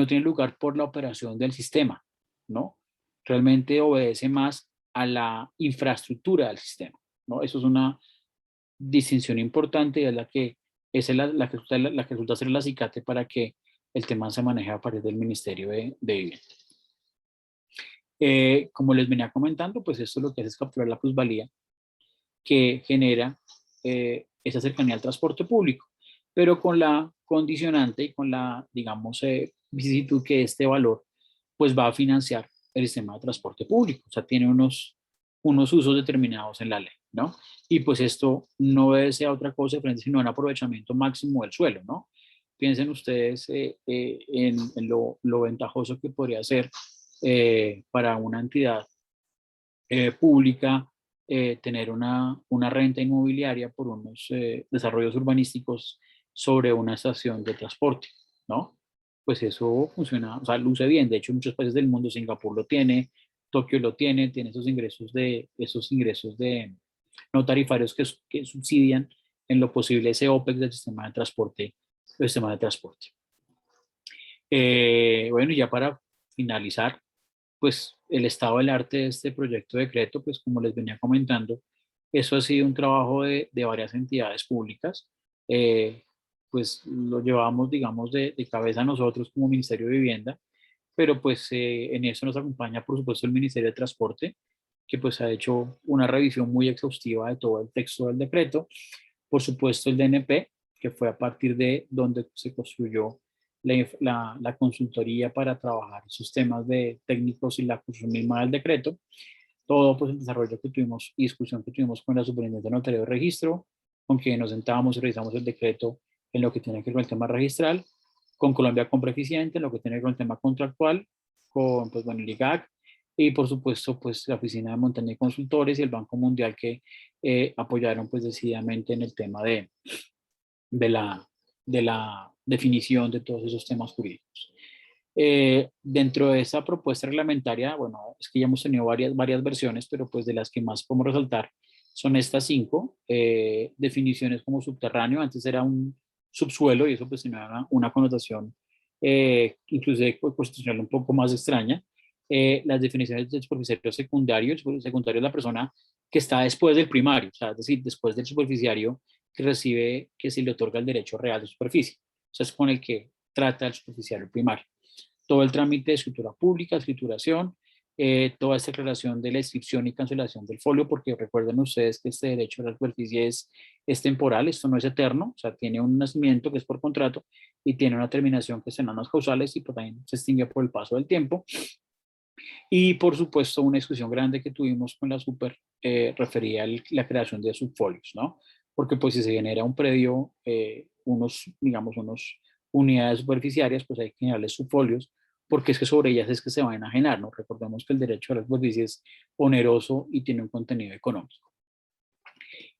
tiene lugar por la operación del sistema, ¿no? Realmente obedece más a la infraestructura del sistema, ¿no? Eso es una distinción importante y es la que resulta ser el acicate para que el tema se maneje a partir del Ministerio de Vivienda. Como les venía comentando, pues esto lo que hace es capturar la plusvalía que genera esa cercanía al transporte público, pero con la condicionante y con la, digamos, vicisitud que este valor pues va a financiar el sistema de transporte público, o sea, tiene unos usos determinados en la ley, ¿no? Y pues esto no debe ser otra cosa diferente, sino un aprovechamiento máximo del suelo, ¿no? Piensen ustedes en lo ventajoso que podría ser para una entidad pública tener una renta inmobiliaria por unos desarrollos urbanísticos sobre una estación de transporte, ¿no? Pues eso funciona, o sea, luce bien. De hecho, en muchos países del mundo, Singapur lo tiene, Tokio lo tiene esos ingresos de no tarifarios que subsidian en lo posible ese OPEX del sistema de transporte, bueno, ya para finalizar, pues el estado del arte de este proyecto de decreto, pues como les venía comentando, eso ha sido un trabajo de varias entidades públicas, pues lo llevamos, digamos, de cabeza nosotros como Ministerio de Vivienda, pero pues en eso nos acompaña, por supuesto, el Ministerio de Transporte, que pues ha hecho una revisión muy exhaustiva de todo el texto del decreto, por supuesto el DNP, que fue a partir de donde se construyó la consultoría para trabajar esos temas de técnicos y la construcción misma del decreto, todo pues el desarrollo que tuvimos y discusión que tuvimos con la Superintendencia de Notario de Registro, con quien nos sentábamos y revisamos el decreto en lo que tiene que ver con el tema registral, con Colombia Compra Eficiente, en lo que tiene que ver con el tema contractual, con pues, bueno, el IGAC, y por supuesto pues la Oficina de Montaña y Consultores y el Banco Mundial que apoyaron pues decididamente en el tema de la definición de todos esos temas jurídicos. Dentro de esa propuesta reglamentaria, bueno, es que ya hemos tenido varias versiones, pero pues de las que más podemos resaltar son estas 5 definiciones como subterráneo. Antes era un subsuelo y eso pues tenía una connotación inclusive constitucional un poco más extraña. Las definiciones del superficiario secundario, el secundario es la persona que está después del primario, o sea, es decir, después del superficiario que se le otorga el derecho real de superficie. O sea, es con el que trata el superficiario primario. Todo el trámite de escritura pública, escrituración, toda esta declaración de la inscripción y cancelación del folio, porque recuerden ustedes que este derecho a la superficie es temporal, esto no es eterno, o sea, tiene un nacimiento que es por contrato y tiene una terminación que son las causales y pues también se extingue por el paso del tiempo. Y por supuesto una discusión grande que tuvimos con la super refería a la creación de subfolios, ¿no? Porque pues si se genera un predio, digamos, unos unidades superficiarias, pues hay que generarles subfolios, porque es que sobre ellas es que se van a enajenar, ¿no? Recordemos que el derecho a la superficie es oneroso y tiene un contenido económico.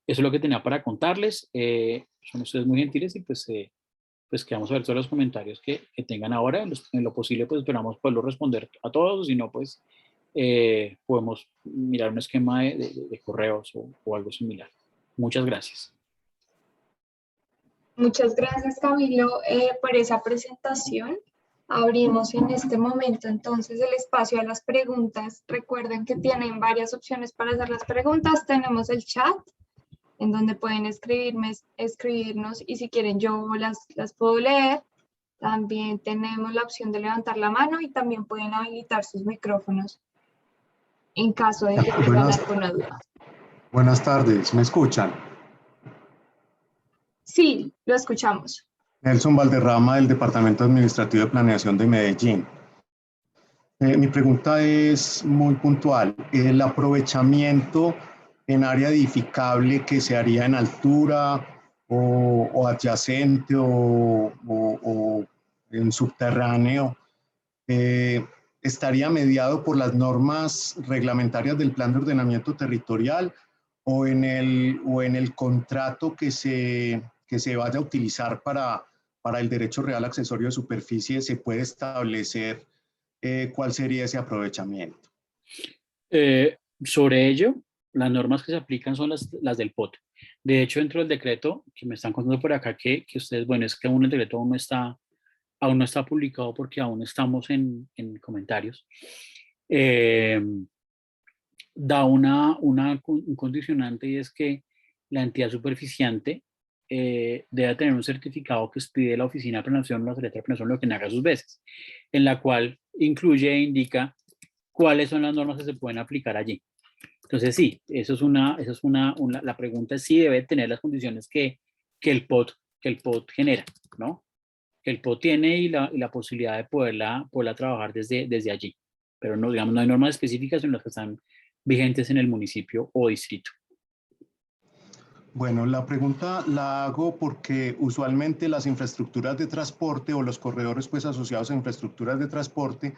Eso es lo que tenía para contarles. Son ustedes muy gentiles y pues pues quedamos a ver todos los comentarios que tengan ahora. En lo posible, pues esperamos poderlo responder a todos, si no, pues podemos mirar un esquema de correos o algo similar. Muchas gracias. Muchas gracias, Camilo, por esa presentación. Abrimos en este momento entonces el espacio a las preguntas. Recuerden que tienen varias opciones para hacer las preguntas. Tenemos el chat, en donde pueden escribirnos, y si quieren yo las puedo leer. También tenemos la opción de levantar la mano y también pueden habilitar sus micrófonos en caso de que tengan alguna duda. Buenas tardes, ¿me escuchan? Sí, lo escuchamos. Nelson Valderrama, del Departamento Administrativo de Planeación de Medellín. Mi pregunta es muy puntual. El aprovechamiento en área edificable que se haría en altura o adyacente o en subterráneo, ¿estaría mediado por las normas reglamentarias del Plan de Ordenamiento Territorial o en el contrato que se vaya a utilizar para el derecho real accesorio de superficie se puede establecer cuál sería ese aprovechamiento? Sobre ello, las normas que se aplican son las del POT. De hecho, dentro del decreto, que me están contando por acá que ustedes, bueno, es que aún el decreto aún no está publicado porque aún estamos en comentarios, da un condicionante, y es que la entidad superficiante debe tener un certificado que expide la Oficina de Planeación o la Secretaría de Planeación, lo que haga sus veces, en la cual incluye e indica cuáles son las normas que se pueden aplicar allí. Entonces sí, la pregunta es si debe tener las condiciones que el POT genera, ¿no? Que el POT tiene y la posibilidad de poderla trabajar desde allí. Pero no, digamos, no hay normas específicas en las que están vigentes en el municipio o distrito. Bueno, la pregunta la hago porque usualmente las infraestructuras de transporte o los corredores pues asociados a infraestructuras de transporte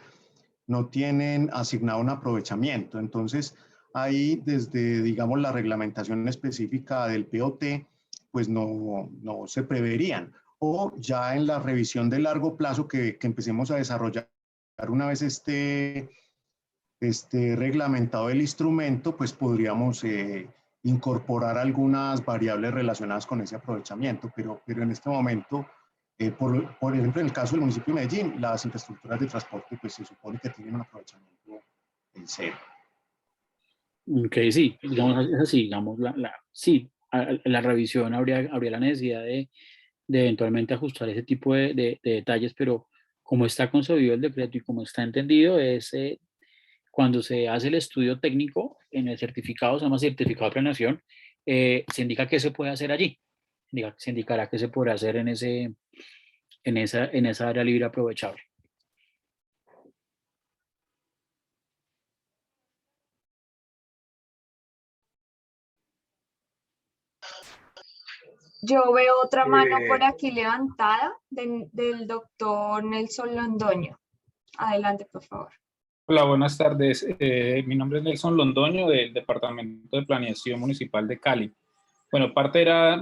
no tienen asignado un aprovechamiento. Entonces, ahí desde, digamos, la reglamentación específica del POT, pues no se preverían. O ya en la revisión de largo plazo que empecemos a desarrollar una vez esté reglamentado el instrumento, pues podríamos incorporar algunas variables relacionadas con ese aprovechamiento, pero en este momento, por ejemplo, en el caso del municipio de Medellín, las infraestructuras de transporte pues se supone que tienen un aprovechamiento en cero. Ok, sí, digamos, es así, digamos, sí, la revisión habría la necesidad de eventualmente ajustar ese tipo de detalles, pero como está concebido el decreto y como está entendido, es cuando se hace el estudio técnico en el certificado, se llama certificado de planeación, se indica qué se puede hacer allí, se indicará qué se podrá hacer en esa área libre aprovechable. Yo veo otra mano por aquí levantada del doctor Nelson Londoño. Adelante, por favor. Hola, buenas tardes. Mi nombre es Nelson Londoño, del Departamento de Planeación Municipal de Cali. Bueno,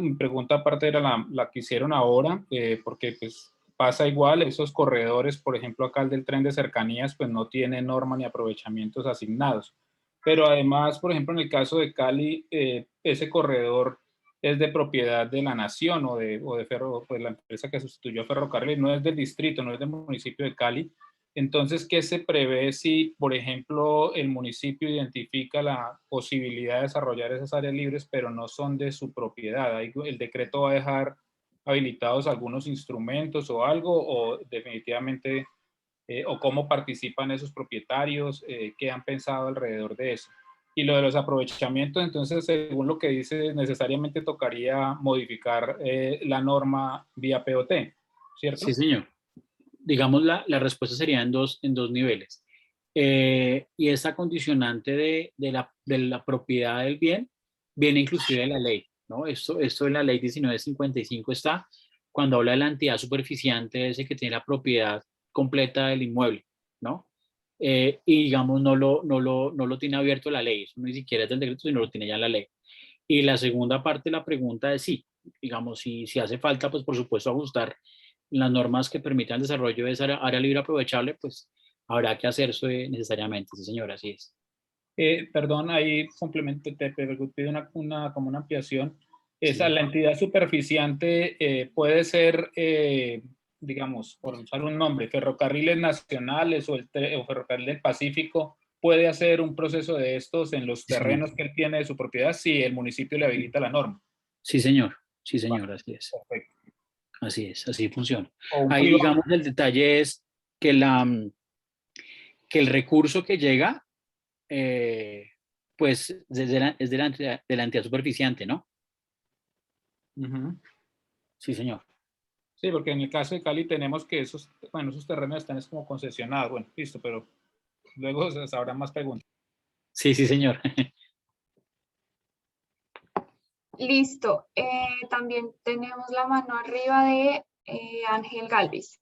mi pregunta aparte era la que hicieron ahora, porque pues pasa igual, esos corredores, por ejemplo, acá el del tren de cercanías, pues no tiene norma ni aprovechamientos asignados. Pero además, por ejemplo, en el caso de Cali, ese corredor es de propiedad de la nación o de pues la empresa que sustituyó a Ferrocarril, no es del distrito, no es del municipio de Cali. Entonces, ¿qué se prevé si, por ejemplo, el municipio identifica la posibilidad de desarrollar esas áreas libres, pero no son de su propiedad? ¿El decreto va a dejar habilitados algunos instrumentos o algo, o definitivamente, o cómo participan esos propietarios, qué han pensado alrededor de eso? Y lo de los aprovechamientos, entonces, según lo que dice, necesariamente tocaría modificar la norma vía POT, ¿cierto? Sí, señor. Digamos, la respuesta sería en dos niveles. Y esa condicionante de la propiedad del bien viene inclusive en la ley, ¿no? Esto en la ley 1955 está cuando habla de la entidad superficiante, ese que tiene la propiedad completa del inmueble, ¿no? Y digamos, no lo tiene abierto la ley, eso ni siquiera es del decreto, sino lo tiene ya la ley. Y la segunda parte de la pregunta es sí, digamos, si hace falta, pues por supuesto ajustar las normas que permitan el desarrollo de esa área libre aprovechable, pues habrá que hacerse necesariamente. Sí, señor, así es. Perdón, ahí complemento, te pido como una ampliación. Sí. La entidad superficiante puede ser, digamos, por usar un nombre, Ferrocarriles Nacionales o Ferrocarril del Pacífico, puede hacer un proceso de estos en los terrenos que él tiene de su propiedad si el municipio le habilita la norma. Sí, señor. Sí, señor, así es. Perfecto. Así es, así funciona. O un Ahí, privado. digamos, el detalle es que, que el recurso que llega, pues, es de la entidad superficiante, ¿no? Uh-huh. Sí, señor. Sí, porque en el caso de Cali tenemos que esos terrenos están es como concesionados. Bueno, listo, pero luego se habrá más preguntas. Sí, sí, señor. Listo. También tenemos la mano arriba de Ángel Galvis.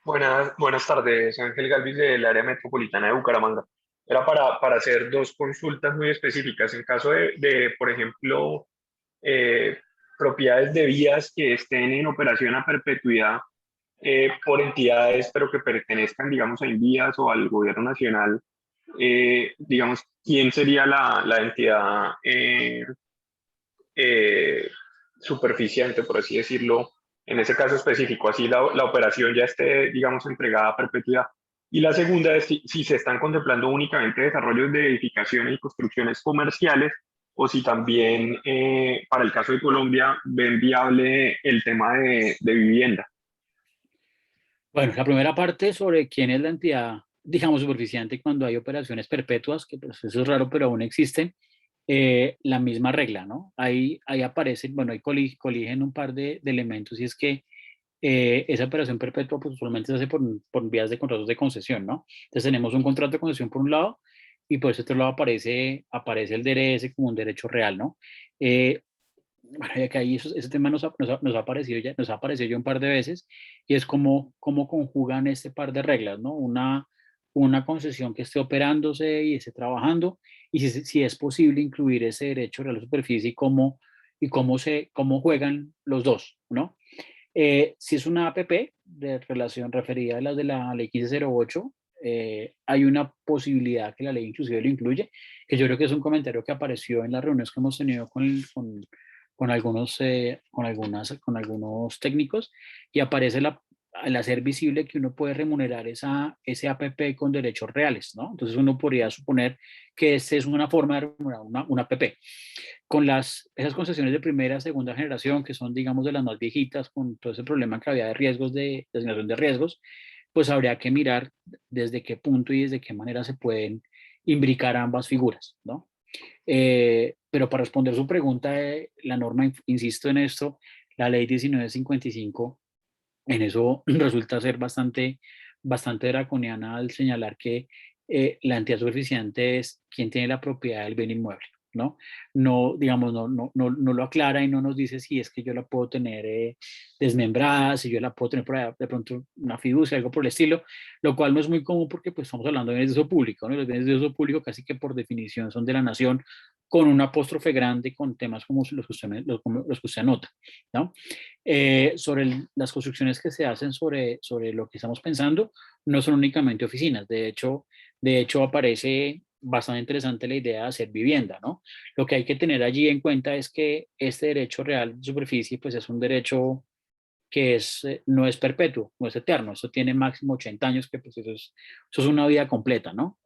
Buenas tardes, Ángel Galvis del área metropolitana de Bucaramanga. Era para hacer dos consultas muy específicas. En caso por ejemplo, eh, propiedades de vías que estén en operación a perpetuidad por entidades, pero que pertenezcan, digamos, a Invías o al gobierno nacional, digamos, ¿quién sería la entidad eh, superficiante, por así decirlo, en ese caso específico, así la operación ya esté, digamos, entregada a perpetuidad? Y la segunda es si se están contemplando únicamente desarrollos de edificaciones y construcciones comerciales, o si también, para el caso de Colombia, ven viable el tema de vivienda. Bueno, la primera parte sobre quién es la entidad, digamos, superficiante cuando hay operaciones perpetuas, que pues eso es raro, pero aún existen, la misma regla, ¿no? Ahí aparecen, bueno, ahí coligen un par de elementos y es que esa operación perpetua pues usualmente se hace por vías de contratos de concesión, ¿no? Entonces tenemos un contrato de concesión por un lado y por ese otro lado aparece el DRS como un derecho real, ¿no? Bueno, ya que ahí ese tema nos ha aparecido ya un par de veces y es cómo conjugan este par de reglas, ¿no? Una concesión que esté operándose y esté trabajando y si es posible incluir ese derecho real de superficie cómo juegan los dos, ¿no? Si es una APP de relación referida a las de la ley 1508, hay una posibilidad que la ley inclusive lo incluye, que yo creo que es un comentario que apareció en las reuniones que hemos tenido con algunos técnicos y aparece al hacer visible que uno puede remunerar ese APP con derechos reales, ¿no? Entonces uno podría suponer que esta es una forma de remunerar una APP. Con esas concesiones de primera, segunda generación, que son, digamos, de las más viejitas, con todo ese problema que había de riesgos, de designación de riesgos, pues habría que mirar desde qué punto y desde qué manera se pueden imbricar ambas figuras, ¿no? Pero para responder su pregunta, la norma, insisto en esto, la ley 1955, en eso resulta ser bastante draconiana al señalar que la entidad suficiente es quien tiene la propiedad del bien inmueble, ¿no? No, digamos, no lo aclara y no nos dice si es que yo la puedo tener desmembrada, si yo la puedo tener por ahí, de pronto una fiducia, algo por el estilo, lo cual no es muy común porque pues estamos hablando de bienes de uso público, ¿no? Los bienes de uso público casi que por definición son de la nación, con un apóstrofe grande con temas como los que usted anota, ¿no? Sobre las construcciones que se hacen sobre lo que estamos pensando, no son únicamente oficinas. De hecho aparece bastante interesante la idea de hacer vivienda, ¿no? Lo que hay que tener allí en cuenta es que este derecho real de superficie, pues es un derecho que no es perpetuo, no es eterno. Eso tiene máximo 80 años, que pues eso es una vida completa, ¿no?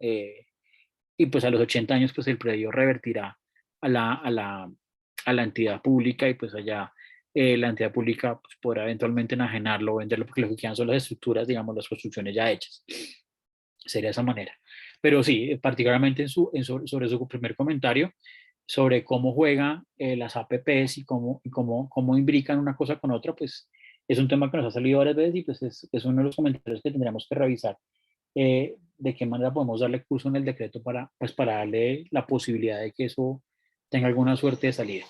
Y pues a los 80 años, pues el predio revertirá a la entidad pública y pues allá la entidad pública pues, podrá eventualmente enajenarlo o venderlo porque lo que quedan son las estructuras, digamos, las construcciones ya hechas. Sería de esa manera. Pero sí, particularmente sobre su primer comentario, sobre cómo juega las APPs y cómo imbrican una cosa con otra, pues es un tema que nos ha salido varias veces y pues es uno de los comentarios que tendríamos que revisar. De qué manera podemos darle curso en el decreto para darle la posibilidad de que eso tenga alguna suerte de salida.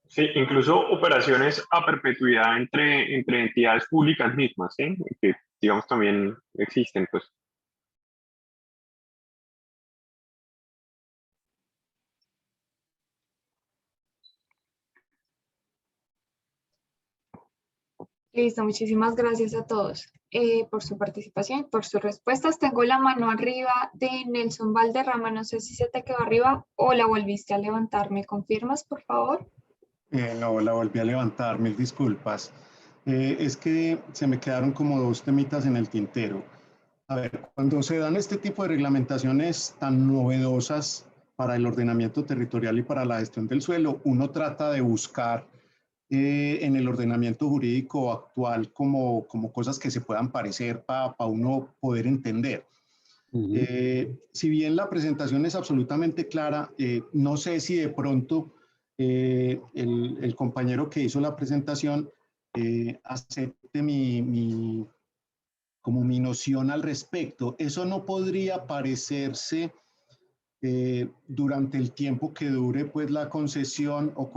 Sí, incluso operaciones a perpetuidad entre entidades públicas mismas, ¿sí? Que digamos también existen, pues. Listo, muchísimas gracias a todos por su participación y por sus respuestas. Tengo la mano arriba de Nelson Valderrama. No sé si se te quedó arriba o la volviste a levantar. ¿Me confirmas, por favor? No, la volví a levantar, mil disculpas. Es que se me quedaron como dos temitas en el tintero. A ver, cuando se dan este tipo de reglamentaciones tan novedosas para el ordenamiento territorial y para la gestión del suelo, uno trata de buscar en el ordenamiento jurídico actual como cosas que se puedan parecer para uno poder entender. Si bien la presentación es absolutamente clara, no sé si de pronto el compañero que hizo la presentación acepte como mi noción al respecto. Eso no podría parecerse durante el tiempo que dure pues la concesión o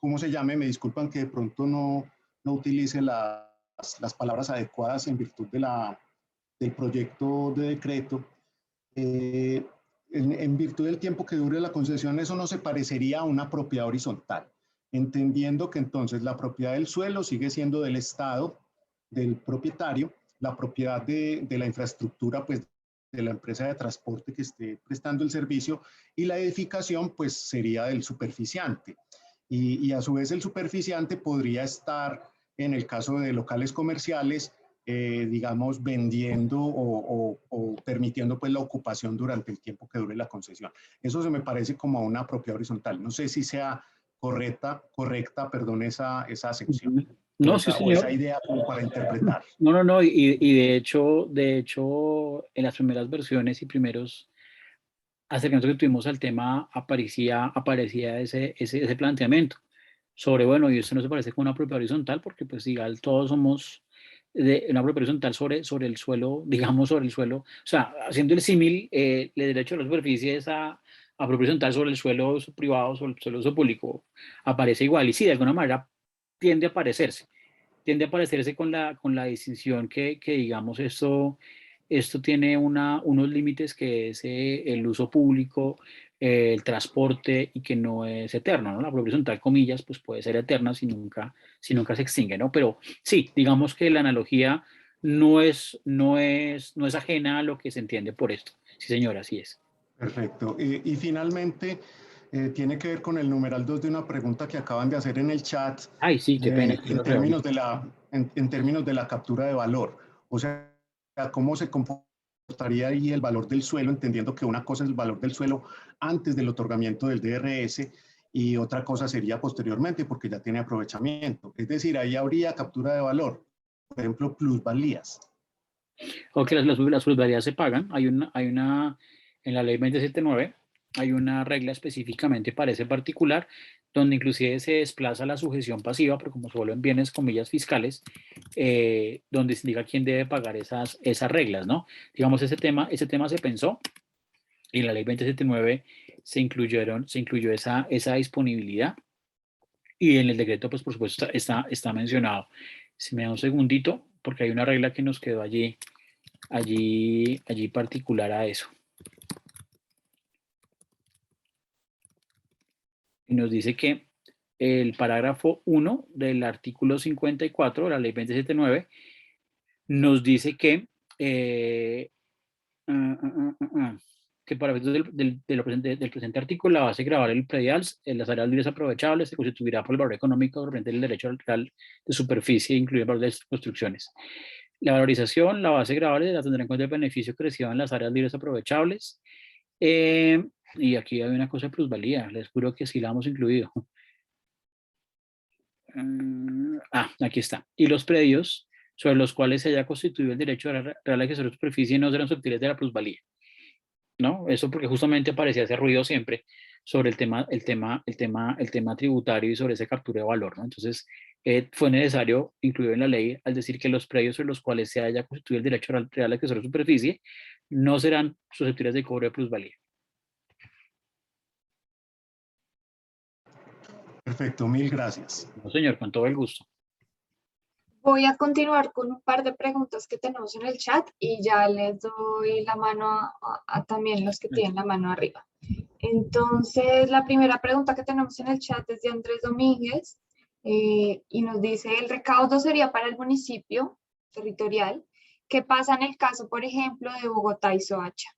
como se llame, me disculpan que de pronto no utilice las palabras adecuadas en virtud del proyecto de decreto. En virtud del tiempo que dure la concesión, eso no se parecería a una propiedad horizontal, entendiendo que entonces la propiedad del suelo sigue siendo del Estado, del propietario, la propiedad de la infraestructura, pues de la empresa de transporte que esté prestando el servicio, y la edificación pues sería del superficiante. Y a su vez el superficiante podría estar, en el caso de locales comerciales, digamos, vendiendo o permitiendo pues la ocupación durante el tiempo que dure la concesión. Eso se me parece como una propiedad horizontal. No sé si sea correcta, perdón, esa sección. No, sí, señor. O esa idea como para interpretar. No, y de hecho, en las primeras versiones y primeros acercamientos que tuvimos al tema aparecía ese planteamiento sobre, bueno, y esto no se parece con una propiedad horizontal porque pues igual todos somos de una propiedad horizontal sobre el suelo, digamos sobre el suelo, o sea, haciendo el símil, el derecho a la superficie es a propiedad horizontal sobre el suelo privado, sobre el suelo público, aparece igual, y sí, de alguna manera tiende a parecerse con la distinción que digamos esto tiene unos límites que es el uso público, el transporte, y que no es eterno, ¿no? La propiedad horizontal, comillas, pues puede ser eterna si nunca se extingue, ¿no? Pero sí, digamos que la analogía no es ajena a lo que se entiende por esto. Sí, señora, así es. Perfecto. Y finalmente, tiene que ver con el numeral 2 de una pregunta que acaban de hacer en el chat. Ay, sí, qué pena. En términos de la captura de valor. O sea, ¿cómo se comportaría ahí el valor del suelo, entendiendo que una cosa es el valor del suelo antes del otorgamiento del DRS y otra cosa sería posteriormente porque ya tiene aprovechamiento? Es decir, ahí habría captura de valor, por ejemplo, plusvalías. Ok, las plusvalías se pagan. Hay una en la ley 279, hay una regla específicamente para ese particular, donde inclusive se desplaza la sujeción pasiva, pero como se vuelven bienes, comillas, fiscales, donde se indica quién debe pagar esas reglas, ¿no? Digamos, ese tema se pensó, y en la ley 279 se incluyó esa disponibilidad, y en el decreto, pues por supuesto, está mencionado. Si me da un segundito, porque hay una regla que nos quedó allí particular a eso. Y nos dice que el parágrafo 1 del artículo 54 de la ley 279 nos dice que para efectos del presente artículo, la base gradual del predial en las áreas libres aprovechables se constituirá por el valor económico referente del derecho real de superficie, incluido el valor de las construcciones. La valorización, la base gradual, la tendrá en cuenta el beneficio crecido en las áreas libres aprovechables. Y aquí hay una cosa de plusvalía, les juro que sí la hemos incluido. Aquí está. Y los predios sobre los cuales se haya constituido el derecho real a ejercer superficie no serán susceptibles de la plusvalía, ¿no? Eso porque justamente parecía hacer ruido siempre sobre el tema tributario y sobre esa captura de valor, ¿no? Entonces, fue necesario incluir en la ley al decir que los predios sobre los cuales se haya constituido el derecho real a ejercer superficie no serán susceptibles de cobro de plusvalía. Perfecto, mil gracias. No, señor, con todo el gusto. Voy a continuar con un par de preguntas que tenemos en el chat y ya les doy la mano a también los que tienen la mano arriba. Entonces, la primera pregunta que tenemos en el chat es de Andrés Domínguez y nos dice, el recaudo sería para el municipio territorial. ¿Qué pasa en el caso, por ejemplo, de Bogotá y Soacha?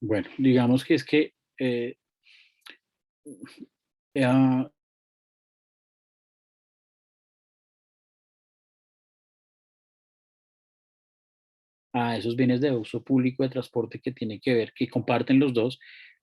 Bueno, digamos que es que ah, a esos bienes de uso público de transporte que tiene que ver, que comparten los dos,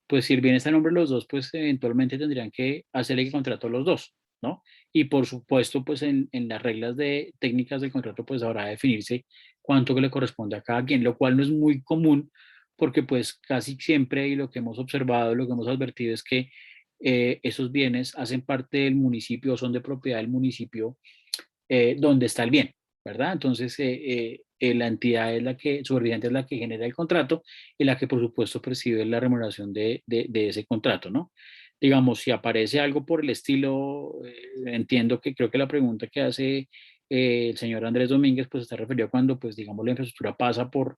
pues si el bien está en nombre de los dos, pues eventualmente tendrían que hacer el contrato los dos, ¿no? Y por supuesto, pues en las reglas técnicas del contrato, pues habrá de definirse cuánto que le corresponde a cada quien, lo cual no es muy común, porque pues casi siempre, y lo que hemos observado, lo que hemos advertido es que esos bienes hacen parte del municipio o son de propiedad del municipio donde está el bien, ¿verdad? Entonces, la entidad es la que, subordinante es la que genera el contrato y la que, por supuesto, percibe la remuneración de ese contrato, ¿no? Digamos, si aparece algo por el estilo, entiendo que creo que la pregunta que hace el señor Andrés Domínguez, pues está referido cuando, pues, digamos, la infraestructura pasa por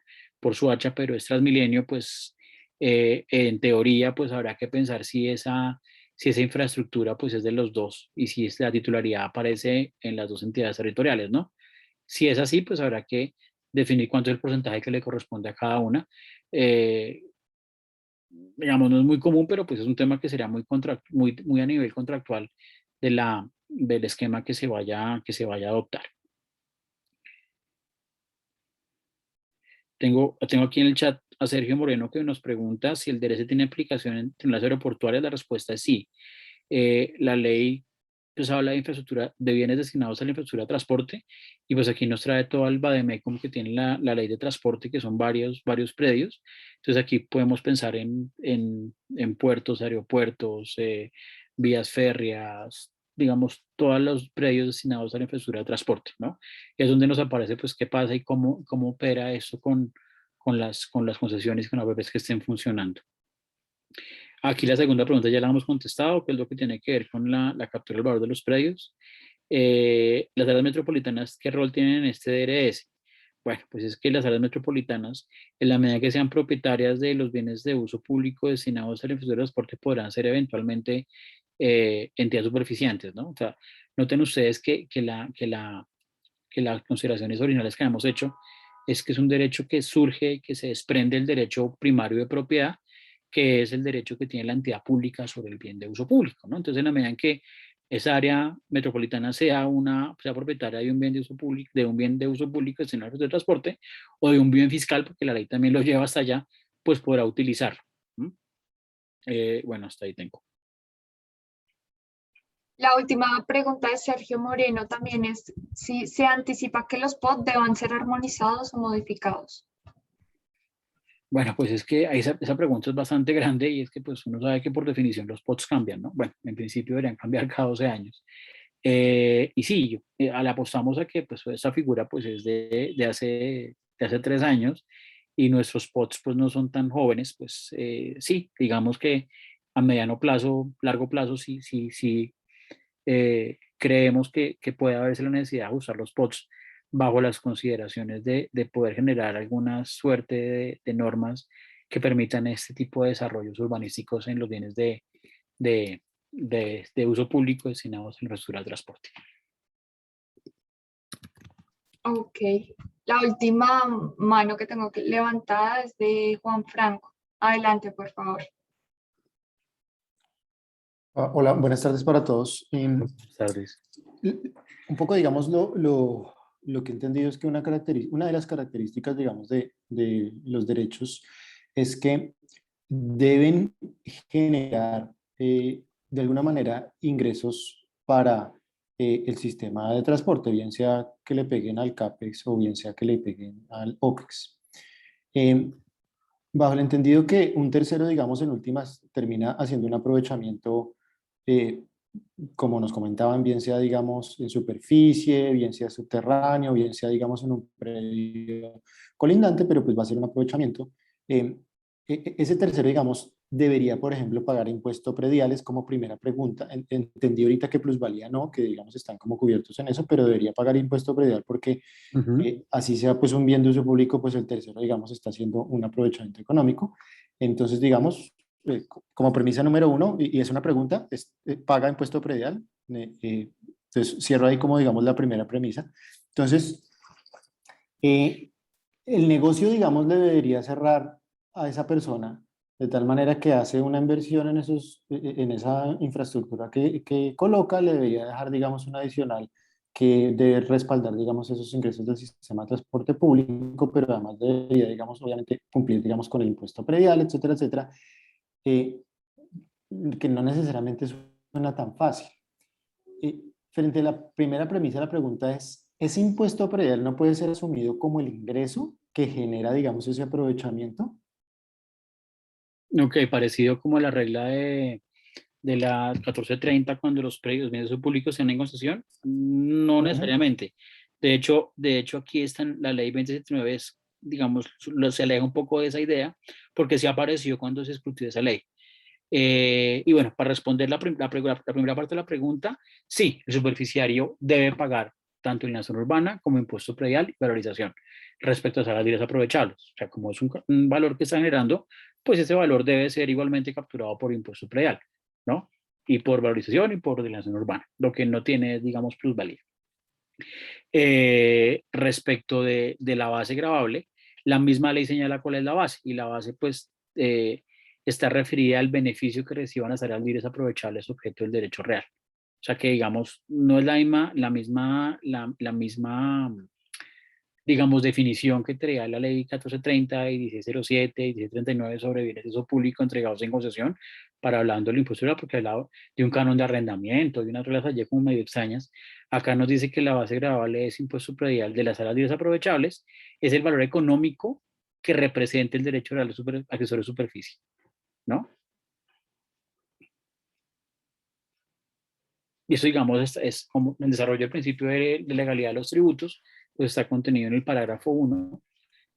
Soacha, pero es Transmilenio, pues, en teoría, pues habrá que pensar si esa infraestructura pues es de los dos y si la titularidad aparece en las dos entidades territoriales, ¿no? Si es así, pues habrá que definir cuánto es el porcentaje que le corresponde a cada una. Digamos, no es muy común, pero pues es un tema que sería muy a nivel contractual del esquema que se vaya a adoptar. Tengo aquí en el chat a Sergio Moreno que nos pregunta si el DRS tiene aplicación en las aeroportuarias. La respuesta es sí. La ley pues habla de infraestructura, de bienes destinados a la infraestructura de transporte, y pues aquí nos trae todo el Bademecum que tiene la ley de transporte, que son varios predios. Entonces aquí podemos pensar en puertos, aeropuertos, vías férreas, digamos, todos los predios destinados a la infraestructura de transporte, ¿no? Y es donde nos aparece pues qué pasa y cómo opera esto con las concesiones y con las APPs que estén funcionando. Aquí la segunda pregunta ya la hemos contestado, que es lo que tiene que ver con la captura del valor de los predios. Las áreas metropolitanas, ¿qué rol tienen en este DRS? Bueno, pues es que las áreas metropolitanas, en la medida que sean propietarias de los bienes de uso público destinados a la infraestructura de transporte, podrán ser eventualmente entidades superficientes, ¿no? O sea, noten ustedes que las consideraciones originales que hemos hecho es que es un derecho que surge, que se desprende del derecho primario de propiedad, que es el derecho que tiene la entidad pública sobre el bien de uso público, ¿no? Entonces, en la medida en que esa área metropolitana sea propietaria de un bien de uso público, destinado de transporte, o de un bien fiscal, porque la ley también lo lleva hasta allá, pues podrá utilizarlo. Bueno, hasta ahí tengo. La última pregunta de Sergio Moreno también es si se anticipa que los POT deban ser armonizados o modificados. Bueno, pues es que esa pregunta es bastante grande y es que pues uno sabe que por definición los POTs cambian, ¿no? Bueno, en principio deberían cambiar cada 12 años. Y sí, le apostamos a que pues esta figura pues es de hace 3 años y nuestros POTs pues no son tan jóvenes, pues sí, digamos que a mediano plazo, largo plazo, sí creemos que puede haberse la necesidad de ajustar los POTs bajo las consideraciones de poder generar alguna suerte de normas que permitan este tipo de desarrollos urbanísticos en los bienes de uso público destinados a la infraestructura de transporte. Ok. La última mano que tengo levantada es de Juan Franco. Adelante, por favor. Hola, buenas tardes para todos. Buenas tardes. Un poco, digamos, lo que he entendido es que una de las características, digamos, de los derechos es que deben generar, de alguna manera, ingresos para el sistema de transporte, bien sea que le peguen al CAPEX o bien sea que le peguen al OPEX. Bajo el entendido que un tercero, digamos, en últimas, termina haciendo un aprovechamiento como nos comentaban, bien sea, digamos, en superficie, bien sea subterráneo, bien sea, digamos, en un predio colindante, pero pues va a ser un aprovechamiento. Ese tercero, digamos, debería, por ejemplo, pagar impuestos prediales como primera pregunta. Entendí ahorita que plusvalía no, que digamos están como cubiertos en eso, pero debería pagar impuesto predial porque así sea pues un bien de uso público, pues el tercero, digamos, está haciendo un aprovechamiento económico. Entonces, digamos, como premisa número 1, y es una pregunta, ¿paga impuesto predial? Entonces, cierro ahí como, digamos, la primera premisa. Entonces, el negocio, digamos, le debería cerrar a esa persona de tal manera que hace una inversión en esa infraestructura que coloca, le debería dejar, digamos, un adicional que debe respaldar, digamos, esos ingresos del sistema de transporte público, pero además debería, digamos, obviamente cumplir, digamos, con el impuesto predial, etcétera, etcétera, que no necesariamente suena tan fácil. Frente a la primera premisa, la pregunta es, ¿ese impuesto predial no puede ser asumido como el ingreso que genera, digamos, ese aprovechamiento? Ok, parecido como la regla de la 1430 cuando los predios medios públicos están en concesión, no necesariamente. De hecho aquí están, la ley 2079 es, digamos, se aleja un poco de esa idea porque se apareció cuando se discutió esa ley. Y bueno, para responder la primera parte de la pregunta, sí, el superficiario debe pagar tanto en la zona urbana como impuesto predial y valorización respecto a salas libres aprovechables. O sea, como es un valor que está generando, pues ese valor debe ser igualmente capturado por impuesto predial, ¿no? Y por valorización y por ordenación urbana, lo que no tiene, digamos, plusvalía. Respecto de la base gravable, la misma ley señala cuál es la base, y la base, pues, está referida al beneficio que reciban las áreas libres aprovechables objeto del derecho real. O sea que, digamos, no es la misma, digamos, definición que traía la ley 1430 y 1607 y 1639 sobre bienes de uso público entregados en concesión, para hablando del impuesto, porque hablaba de un canon de arrendamiento, de unas reglas allí como medio extrañas. Acá nos dice que la base gravable es impuesto predial de las áreas libres aprovechables, es el valor económico que representa el derecho real accesorio de superficie, ¿no? Y eso, digamos, es como el desarrollo del principio de legalidad de los tributos, pues está contenido en el parágrafo 1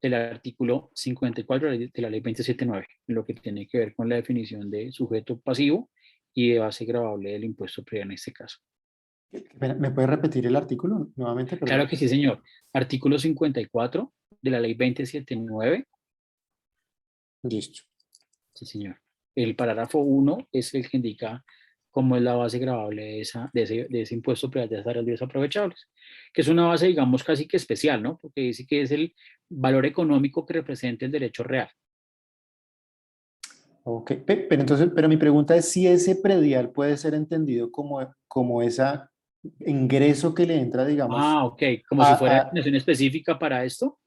del artículo 54 de la ley 279, en lo que tiene que ver con la definición de sujeto pasivo y de base gravable del impuesto predial en este caso. ¿Me puede repetir el artículo nuevamente? Perdón. Claro que sí, señor. Artículo 54 de la ley 279. Listo. Sí, señor. El parágrafo 1 es el que indica cómo es la base gravable de ese impuesto predial de las áreas libres aprovechables, que es una base, digamos, casi que especial, ¿no? Porque dice que es el valor económico que representa el derecho real. Ok, pero mi pregunta es si ese predial puede ser entendido como ese ingreso que le entra, digamos. Ah, ok, como si fuera definición específica para esto.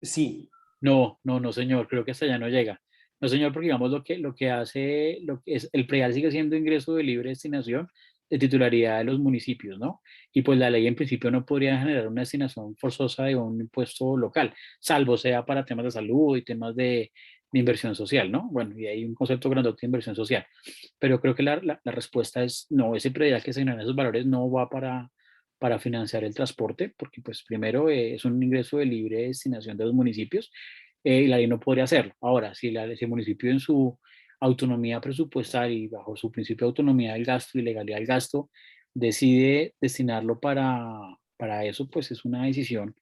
Sí. No, señor, creo que hasta allá no llega. No, señor, porque digamos lo que hace, lo que es, el predial sigue siendo ingreso de libre destinación de titularidad de los municipios, ¿no? Y pues la ley en principio no podría generar una destinación forzosa de un impuesto local, salvo sea para temas de salud y temas de inversión social, ¿no? Bueno, y hay un concepto grandote de inversión social. Pero creo que la respuesta es no, ese predial que se generan esos valores no va para financiar el transporte, porque pues primero es un ingreso de libre destinación de los municipios, y la ley no podría hacerlo. Ahora, si el municipio en su autonomía presupuestal y bajo su principio de autonomía del gasto y legalidad del gasto decide destinarlo para eso, pues es una decisión,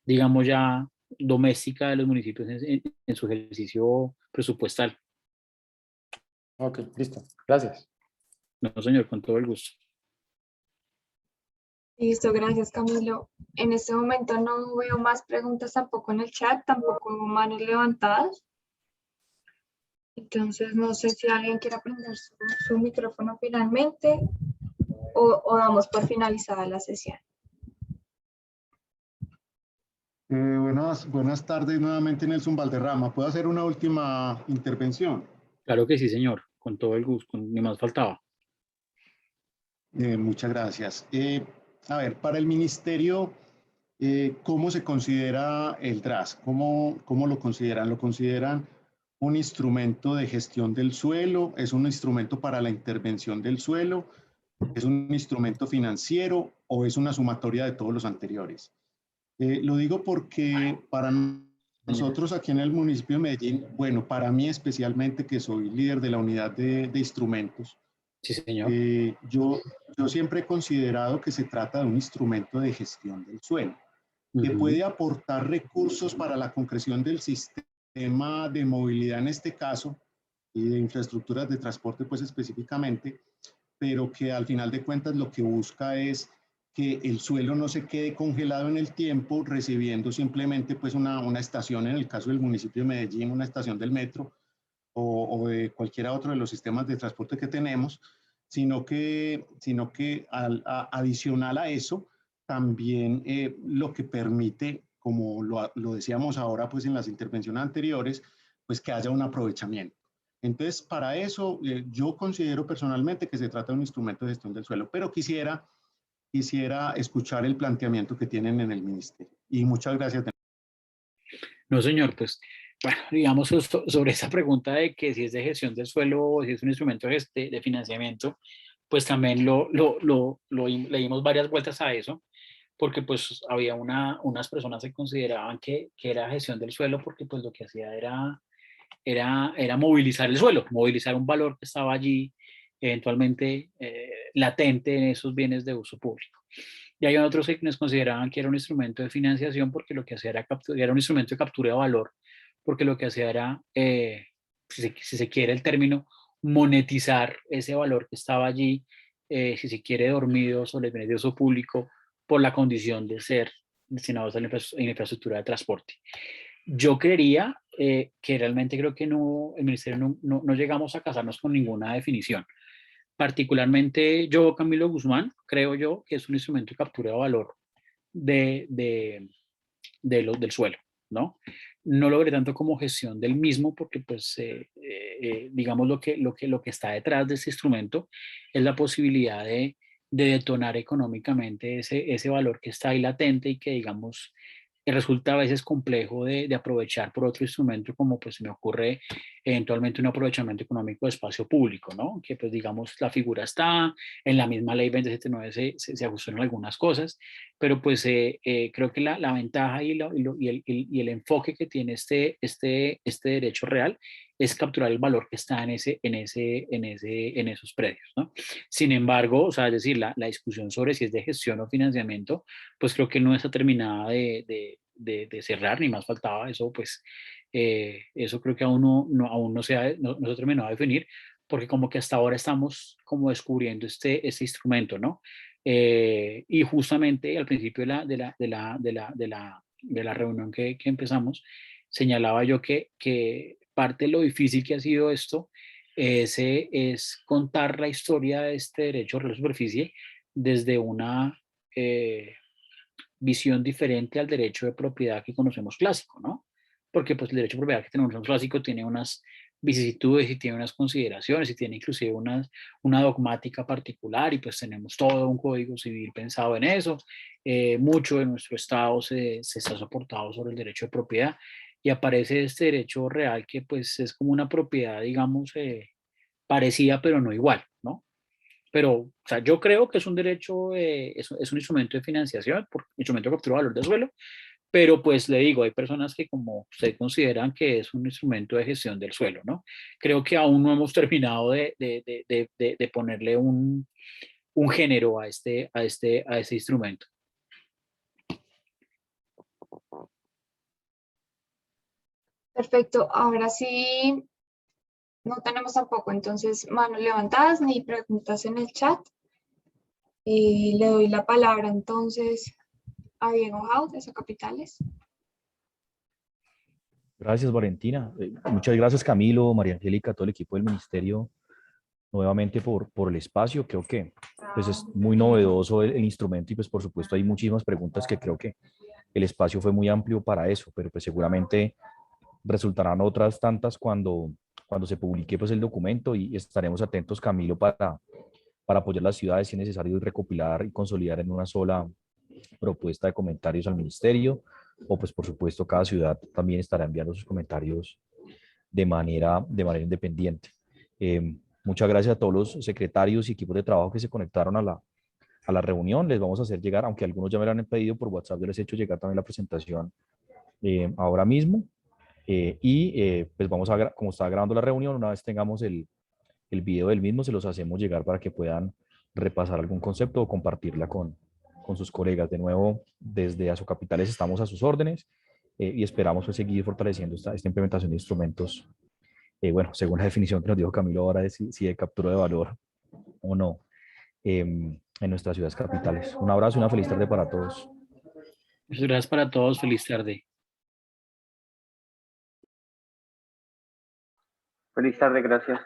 digamos, ya doméstica de los municipios en su ejercicio presupuestal. Ok, listo. Gracias. No, señor, con todo el gusto. Listo, gracias, Camilo. En este momento no veo más preguntas tampoco en el chat, tampoco manos levantadas. Entonces, no sé si alguien quiere prender su micrófono finalmente o damos por finalizada la sesión. Buenas tardes nuevamente, Nelson Valderrama. ¿Puedo hacer una última intervención? Claro que sí, señor, con todo el gusto, ni más faltaba. Muchas gracias. A ver, para el ministerio, ¿cómo se considera el DRAS? ¿Cómo lo consideran? ¿Lo consideran un instrumento de gestión del suelo? ¿Es un instrumento para la intervención del suelo? ¿Es un instrumento financiero o es una sumatoria de todos los anteriores? Lo digo porque para nosotros aquí en el municipio de Medellín, bueno, para mí especialmente, que soy líder de la unidad de instrumentos, sí, señor. Yo siempre he considerado que se trata de un instrumento de gestión del suelo, que puede aportar recursos para la concreción del sistema de movilidad en este caso, y de infraestructuras de transporte pues específicamente, pero que al final de cuentas lo que busca es que el suelo no se quede congelado en el tiempo, recibiendo simplemente pues una estación, en el caso del municipio de Medellín, una estación del metro o de cualquiera otro de los sistemas de transporte que tenemos, sino que adicional a eso, también lo que permite, como lo decíamos ahora pues en las intervenciones anteriores, pues que haya un aprovechamiento. Entonces, para eso yo considero personalmente que se trata de un instrumento de gestión del suelo, pero quisiera escuchar el planteamiento que tienen en el ministerio. Y muchas gracias. No, señor, pues, bueno, digamos sobre esa pregunta de que si es de gestión del suelo o si es un instrumento de financiamiento, pues también le dimos varias vueltas a eso, porque pues había unas personas que consideraban que era gestión del suelo porque pues lo que hacía era movilizar el suelo, movilizar un valor que estaba allí eventualmente latente en esos bienes de uso público. Y hay otros que nos consideraban que era un instrumento de financiación porque lo que hacía era un instrumento de captura de valor, porque lo que hacía era, si se quiere el término, monetizar ese valor que estaba allí, si se quiere, dormido sobre el bienes de uso público por la condición de ser destinados a la infraestructura de transporte. Yo creería que realmente creo que el ministerio no llegamos a casarnos con ninguna definición. Particularmente yo, Camilo Guzmán, creo yo que es un instrumento de captura de valor del suelo, ¿no? No lo veré tanto como gestión del mismo porque pues digamos lo que está detrás de ese instrumento es la posibilidad de detonar económicamente ese valor que está ahí latente y que digamos resulta a veces complejo de aprovechar por otro instrumento como pues se me ocurre eventualmente un aprovechamiento económico de espacio público, ¿no? Que pues digamos la figura está, en la misma ley 2079 se ajustaron algunas cosas, pero pues creo que la ventaja y el enfoque que tiene este derecho real es capturar el valor que está en esos predios, ¿no? Sin embargo, o sea, es decir, la discusión sobre si es de gestión o financiamiento, pues creo que no está terminada de cerrar, ni más faltaba eso, pues eso creo que aún no se ha terminado de definir, porque como que hasta ahora estamos como descubriendo este instrumento, ¿no? Y justamente al principio de la reunión que empezamos, señalaba yo que parte de lo difícil que ha sido esto es contar la historia de este derecho a la superficie desde una visión diferente al derecho de propiedad que conocemos clásico, ¿no? Porque pues el derecho de propiedad que tenemos clásico tiene unas vicisitudes y tiene unas consideraciones y tiene inclusive una dogmática particular y pues tenemos todo un código civil pensado en eso. Mucho de nuestro Estado se está soportado sobre el derecho de propiedad y aparece este derecho real que pues es como una propiedad, digamos, parecida pero no igual, ¿no? Pero, o sea, yo creo que es un derecho, es un instrumento de financiación, instrumento de captura de valor de suelo, pero pues le digo, hay personas que como usted consideran que es un instrumento de gestión del suelo, ¿no? Creo que aún no hemos terminado de ponerle un género a ese instrumento. Perfecto, ahora sí, no tenemos tampoco entonces manos levantadas ni preguntas en el chat. Le doy la palabra entonces a Diego Jau de Capitales. Gracias, Valentina. Muchas gracias, Camilo, María Angélica, todo el equipo del ministerio, nuevamente por el espacio. Creo que pues, es muy novedoso el instrumento y pues por supuesto hay muchísimas preguntas que creo que el espacio fue muy amplio para eso, pero pues seguramente resultarán otras tantas cuando se publique pues el documento y estaremos atentos, Camilo, para apoyar las ciudades si es necesario recopilar y consolidar en una sola propuesta de comentarios al ministerio, o pues por supuesto cada ciudad también estará enviando sus comentarios de manera independiente. Muchas gracias a todos los secretarios y equipos de trabajo que se conectaron a la reunión. Les vamos a hacer llegar, aunque algunos ya me lo han pedido por WhatsApp, yo les he hecho llegar también la presentación ahora mismo. Pues vamos como está grabando la reunión, una vez tengamos el video del mismo, se los hacemos llegar para que puedan repasar algún concepto o compartirla con sus colegas. De nuevo, desde Asocapitales estamos a sus órdenes y esperamos pues, seguir fortaleciendo esta implementación de instrumentos bueno, según la definición que nos dijo Camilo ahora de si de captura de valor o no, en nuestras ciudades capitales. Un abrazo y una feliz tarde para todos. Muchas gracias para todos. Feliz tarde. Feliz tarde, gracias.